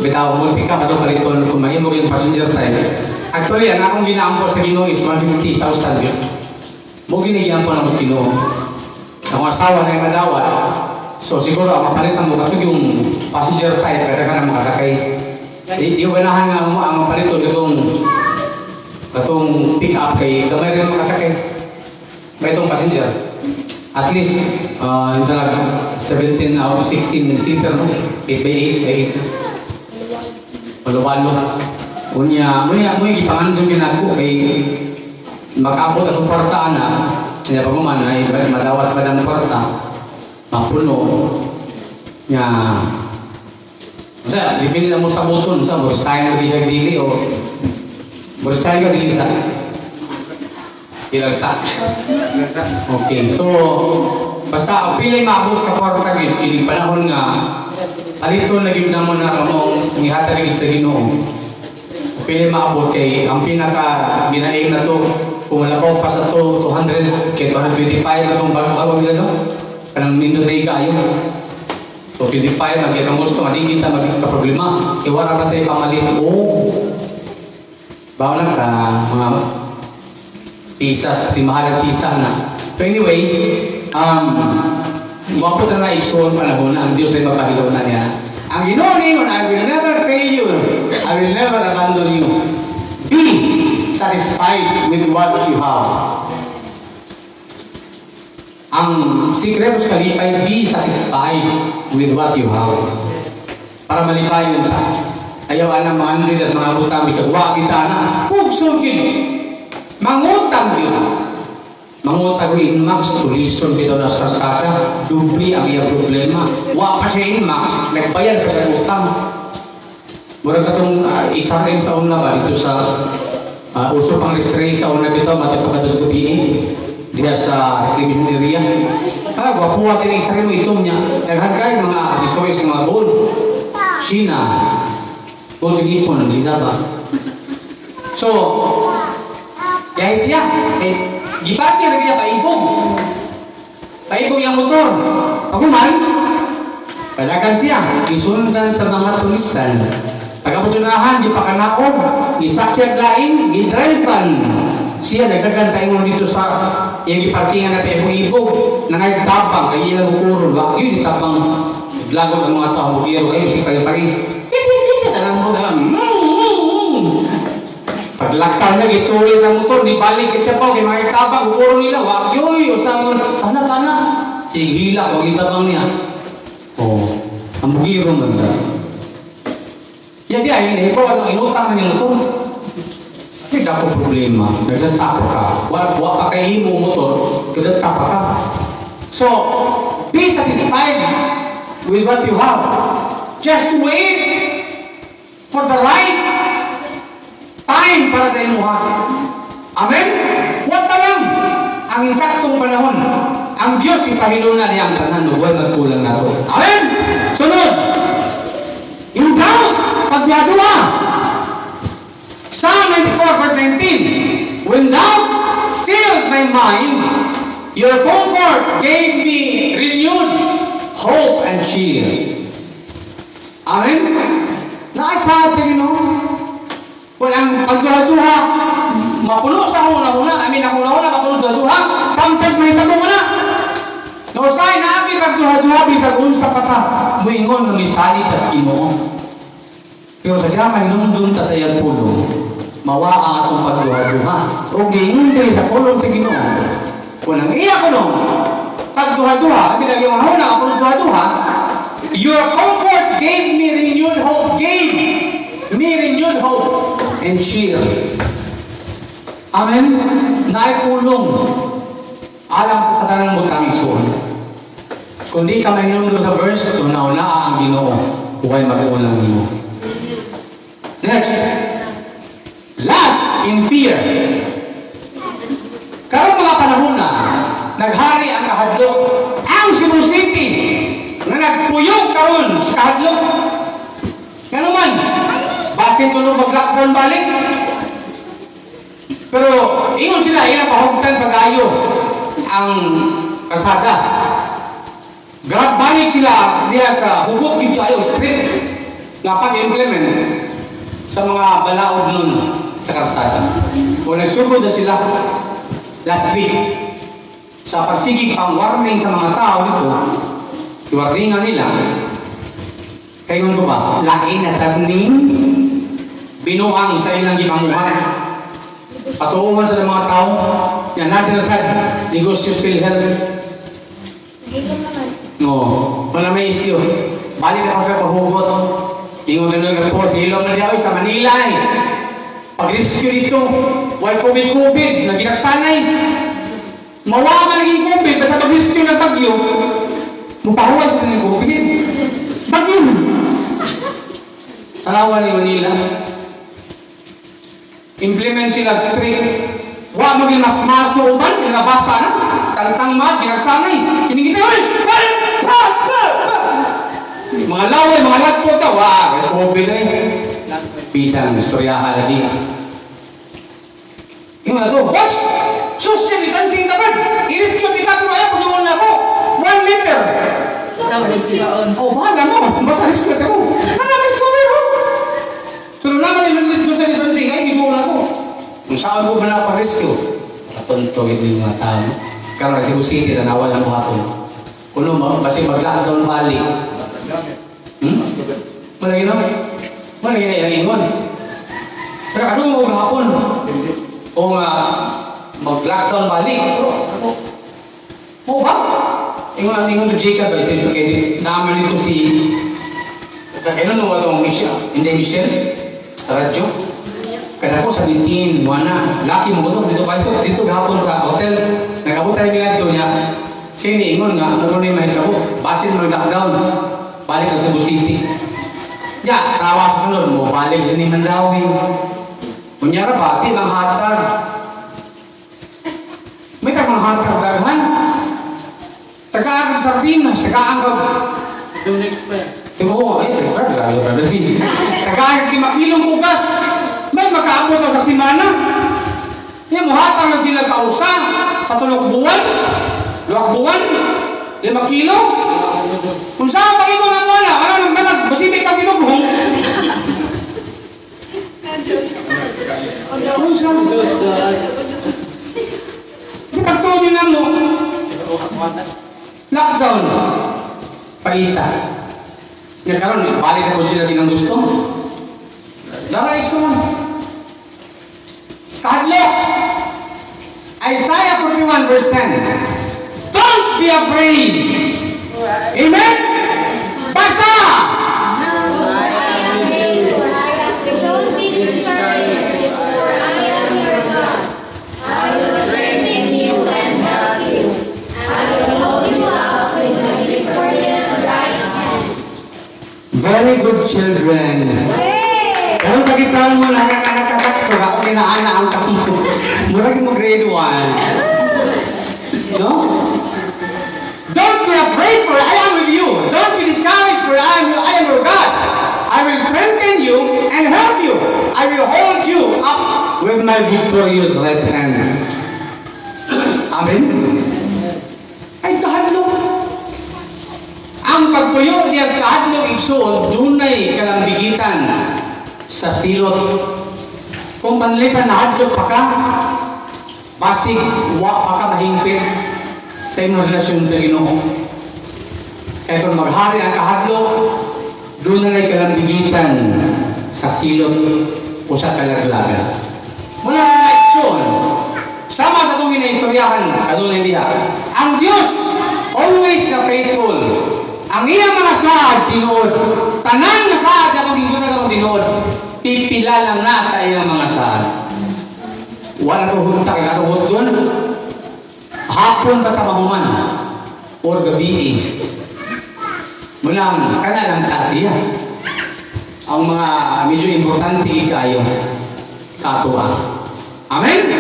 Bitaw, multi ka, ito paliton, kumahin mo yung passenger time. Actually, ang akong ginaampo sa Ginoo is 150,000 yun. Mo ginigyan po na mas Ginoo. Ang asawa na yung madawat, so siguro ang mapalitan mo katong yung passenger type kada ka na makasakay. Di banahan nga ang mapalito katong pick up kay gamay rin makasakay. May itong passenger. At least yung talaga 17 or 16 seater no. 8x8 ay walo-walo. Unya mo gipangandong ginako kay makabot atong kwarta na. Siya paguman ay madawas pa ng kwarta. Mapuno niya sa dipindi mo sa buton sa resign mo siya dili o resign ka dili sa ilang sa okay so basta pilay maabot sa kwarta gid panahon nga aliton na gid namo na among gihatag gid sa Ginoo pilay maabot kay ang pinaka ginaim na to kung labaw pa sa to 200 kay 225 na tong bago nila no kanang nindot ay kayo. So, pwede pa yun, magkita mo gusto, hindi kita masik ka problema. Iwara pa tayo pamalit. Bawa lang ka, mga pisas, timahalang pisa na. So anyway, wapot na isoon panahon na ang Diyos ay mapahilaw na niya. Ang Ginoo ningon, I will never fail you. I will never abandon you. Be satisfied with what you have. Ang sikreto sa kalipay, be satisfied with what you have. Para malipayon ta. Ayaw anang mga andrid at mga butami sa guwa kita na. Pugsog yun. Mangutang yun. Mangutang yun, Max, tulisun bitaw na sa saka. Dubli ang iyang problema. Wa pa siya in, Max. Nagbayad pa siya utang. Mura ka itong isa rin sa una ba dito sa uso pang restray sa una bitaw, mati sa katos gabi diya sa reclamation area. Wapuha sila isa rin mo itong niya. Naghagkay mga disoys mga gold. Sina. Gold ipon ng sina ba? So, guys ya, giparkir niya paibong. Paibong yung motor. Paguman, palagan siya, isundan sa mga tulisan. Pagkapusunahan, di pa kanaog, gisakyag lain, gidrivean. Siya nagdagan tayo dito sa yung giparkingan na tayo ibog, nangaytabang, kaya ilang bukuron, bakit yun itapang lagot ng mga tao, bugiro kayo, si pari-pari. Hindi, tanang mo na, paglakaw na, gituloy sa motor, di balik at siya po, kaya mga itabang, bukuron nila, bakit yun, usang, anak-anak, hila, huwag itabang niya. Oh, ang bugiro manda. Yan dia, hindi po, inutang na niya motor. Hindi ako problema, nagdata ka. Wala pa kayo mo motor, nagdata pa ka. So, be satisfied with what you have. Just wait for the right time para sa imuha. Amen? What na lang ang insaktong panahon. Ang Diyos ipahilunan niya ang tanan, huwag nagkulang na ito. Amen? Sunod! Yung doubt, pagyaduha. Psalm 94 verse 19. When thou filled my mind, your comfort gave me renewed hope and cheer. Amen? Naasahan sa Ginoo. Kung ang pagduha-duha, mapuno sa una-una, ako mapuno duha-duha, sometimes may tabo mo na. No, say na aking pagduha-duha, bisag unsa pa ta, muingon ng isali tas Ginoo. Pero sa gamay nung ta sa iyang pulong, mawa ang atong pagduha-duha. O gingon tayo sa pulong sa Ginoo. Kung ang iya ko nung pagduha-duha, bilang yung mahuna ako ng duha-duha, your comfort gave me renewed hope, and cheer. Amen? Naipulong. Alam ka sa tanang butang isuon. Kung di ka mahinunod sa verse, kung nauna ang Ginoo, huwag mag-ulang nimo. Next. Last, in fear. Karong mga panahon na, naghari ang kahadlok. Ang Cebu City, na nagpuyog karon sa kahadlok. Nga naman, basin tulong mag-lockdown balik. Pero, ingon sila, ilang pahugtan pag-ayo ang kasada. Grab balik sila diya sa hugot kayo street nga pag-implement sa mga balaod nun sa kasada. Kung nagsugod na sila last week sa pagsigig pang warning sa mga tao dito, i-warningan nila, kayo ko ba, lain na sa ning binuang sa ilang gimanguhan. Patuungan sa mga tao, yan natin na sa negosyo still health. No, wala may isyo. Balik na ako sa paghugot. Ingon na po sa ilong na diya sa Manila eh. Pag-rescue dito, why COVID, naginaksanay. Mawa ka naging COVID, basta pag-rescue ng bagyo, mupahuwa sila ng COVID. Bagyo. Tanawa ni Manila. Implement sila strict. Wa maging mas no uban, nabasa na. Tantang mas, ginaksanay. Sinigit na, mga laway, mga lagpo ka, wah, COVID na eh. Pitang istoryahan lagi. Yung na to, whoops! Social distancing naman! I-rescue kita pero ayaw, pag-iwan na ako. 1 meter! Oh, bahala mo. Basta rescue ka mo. Rescue mo. Pero naman yung social distancing, ay, hindi ako. Kung saan ko ba napag-rescue? Patuntogin din yung mga tao. Karoon na Cebu City, nanawa lang mo hapon. Kuno mo, kasi mag-lockdown balik. Malagi na? Malagi na yung ingon. Pero ano mo hapon? Kung mag-lockdown balik, Oo ba? Ingon to Jacob, ito yung kay naman dito si kailan nung walang Michelle sa radyo. Kada ko sa Dintin, Juana, laki mo ito, dito gahapon sa hotel, nagabot tayo nga dito niya. Siya iniingon nga, ano na yung mahitabo, basin mo lockdown, balik ang Cebu City. Ya, tawa sa sunod mo, balik sa ni Mandawi. Kunyara ba, di mang hatag. May tag mga hatag daghan. Tagaan kag sardinas, tagaan kag Don't expect. Timo, ay sa brother, brother. Tagaan kag 5 kilong bugas. May makaabot sa simana. Kaya muhatang na sila kausa sa 3 buwan, 2 buwan, 5 kilo. Kung saan pag imo na wala, ano nang dalag, basibig kang ginughong. Kung saan? Kasi pagtuloy lang mo, lockdown, paita. Nga karon, balik na po sila silang gusto. Dara ikson. Stadlo. Isaiah 41 verse 10. Don't be afraid. Amen? Basta! Don't be discouraged, for I am your God. I will strengthen you and help you. I will hold you up with my victorious right hand. Very good children. Pero pagitan mo lang ang anak kasakto, ako ginaana ang kampo. Murag mo grade 1. No? Don't be afraid, for I am with you. Don't be discouraged, for I am your God. I will strengthen you and help you. I will hold you up with my victorious right hand. Amen? Ay, kahadlo. Ang pagpuyo niya sa kahadlo igsoon, dunay kalambigitan sa silot. Kung panlitan na hadlok pa ka, basig, wa pa ka mahingpit sa imong relasyon sa Ginoo. Kaya kung maghari ang kahadlok, doon na kalambigitan sa silot o sa kalaglagan. Mula na aksyon, sama sa itong ginaistoryahan, kanunay diha, ang Diyos, always na faithful. Ang iyang mga saad, tinuod. Tanan na saad na itong isutan ng tinuod, pipila lang na sa iyang mga saad. Wala ito hunta, kaya ito doon. Hapon ba tamahuman? Or gabi mulang kanalang sasiya. Ang mga medyo importante ikayo sa atua. Amen?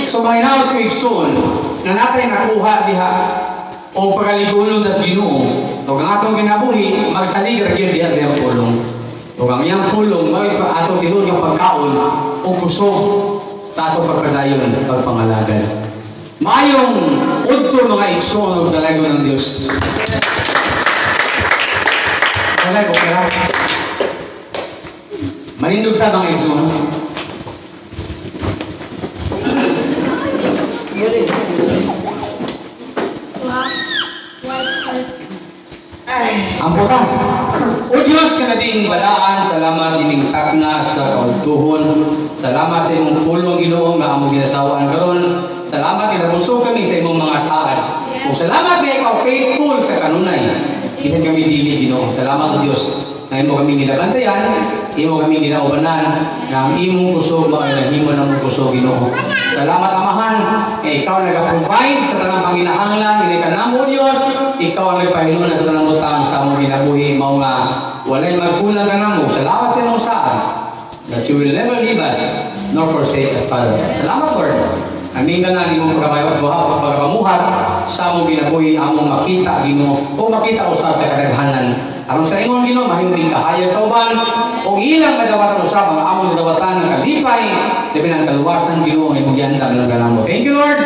So, mahinaw ko ikson na natin nakuha diha o pagaligulong das Ginoo. O ang atong ginabuhi, magsalig ragil diha sa iyang pulong. O ang iyang pulong, may atong tinun yung pagkaon o kusog sa atong pagpadayon sa pagpangalagan. Mayong udto mga ikson o dalago ng Diyos. Dalago, kaya manindog ta mga ikson. Ang puta. O Diyos ka na din balaan, salamat ining takna sa kaugtuhon. Salamat sa imong pulong Ginoo nga among ginasawaan karon. Salamat kinabusog kami sa imong mga saad. O salamat nga ikaw faithful sa kanunay. Bisan kami dili Ginoo. Salamat o Diyos na imo kami ginabantayan, imo kami ginaubanan, na ang imong kusog makanahimo na mong kusog Ginoo. Salamat Amahan, ikaw nag-provide sa tanang panginahanglan, hindi ka namo Diyos, ikaw ang nagpahinunan sa tanang butang sa among ginabuhi, mao nga walay magkulang ka namo. Salamat sa imong saad, that you will never leave us nor forsake us, Father. Salamat Lord. Amin ka na imong pagkapamuhat sa among ginabuhi, among makita Ginoo, o makita usab sa kadaghanan. Aron sa imong Ginoo mahimong kahayag sa uban o ilang kadawatan usab ang among kadawatan ng kalipay labi ng kaluwasan Ginoo ang imong giandam ng kanamo. Thank you Lord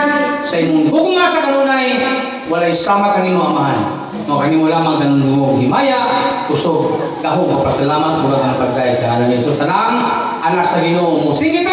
sa imong gugma sa kanunay walay sama kanimo Amahan. O kanimo lamang kanunong himaya kusog dahong pasalamat bugat ang pagdayeg sa ngalan ni Jesus. Tanang anak sa Ginoo mo singito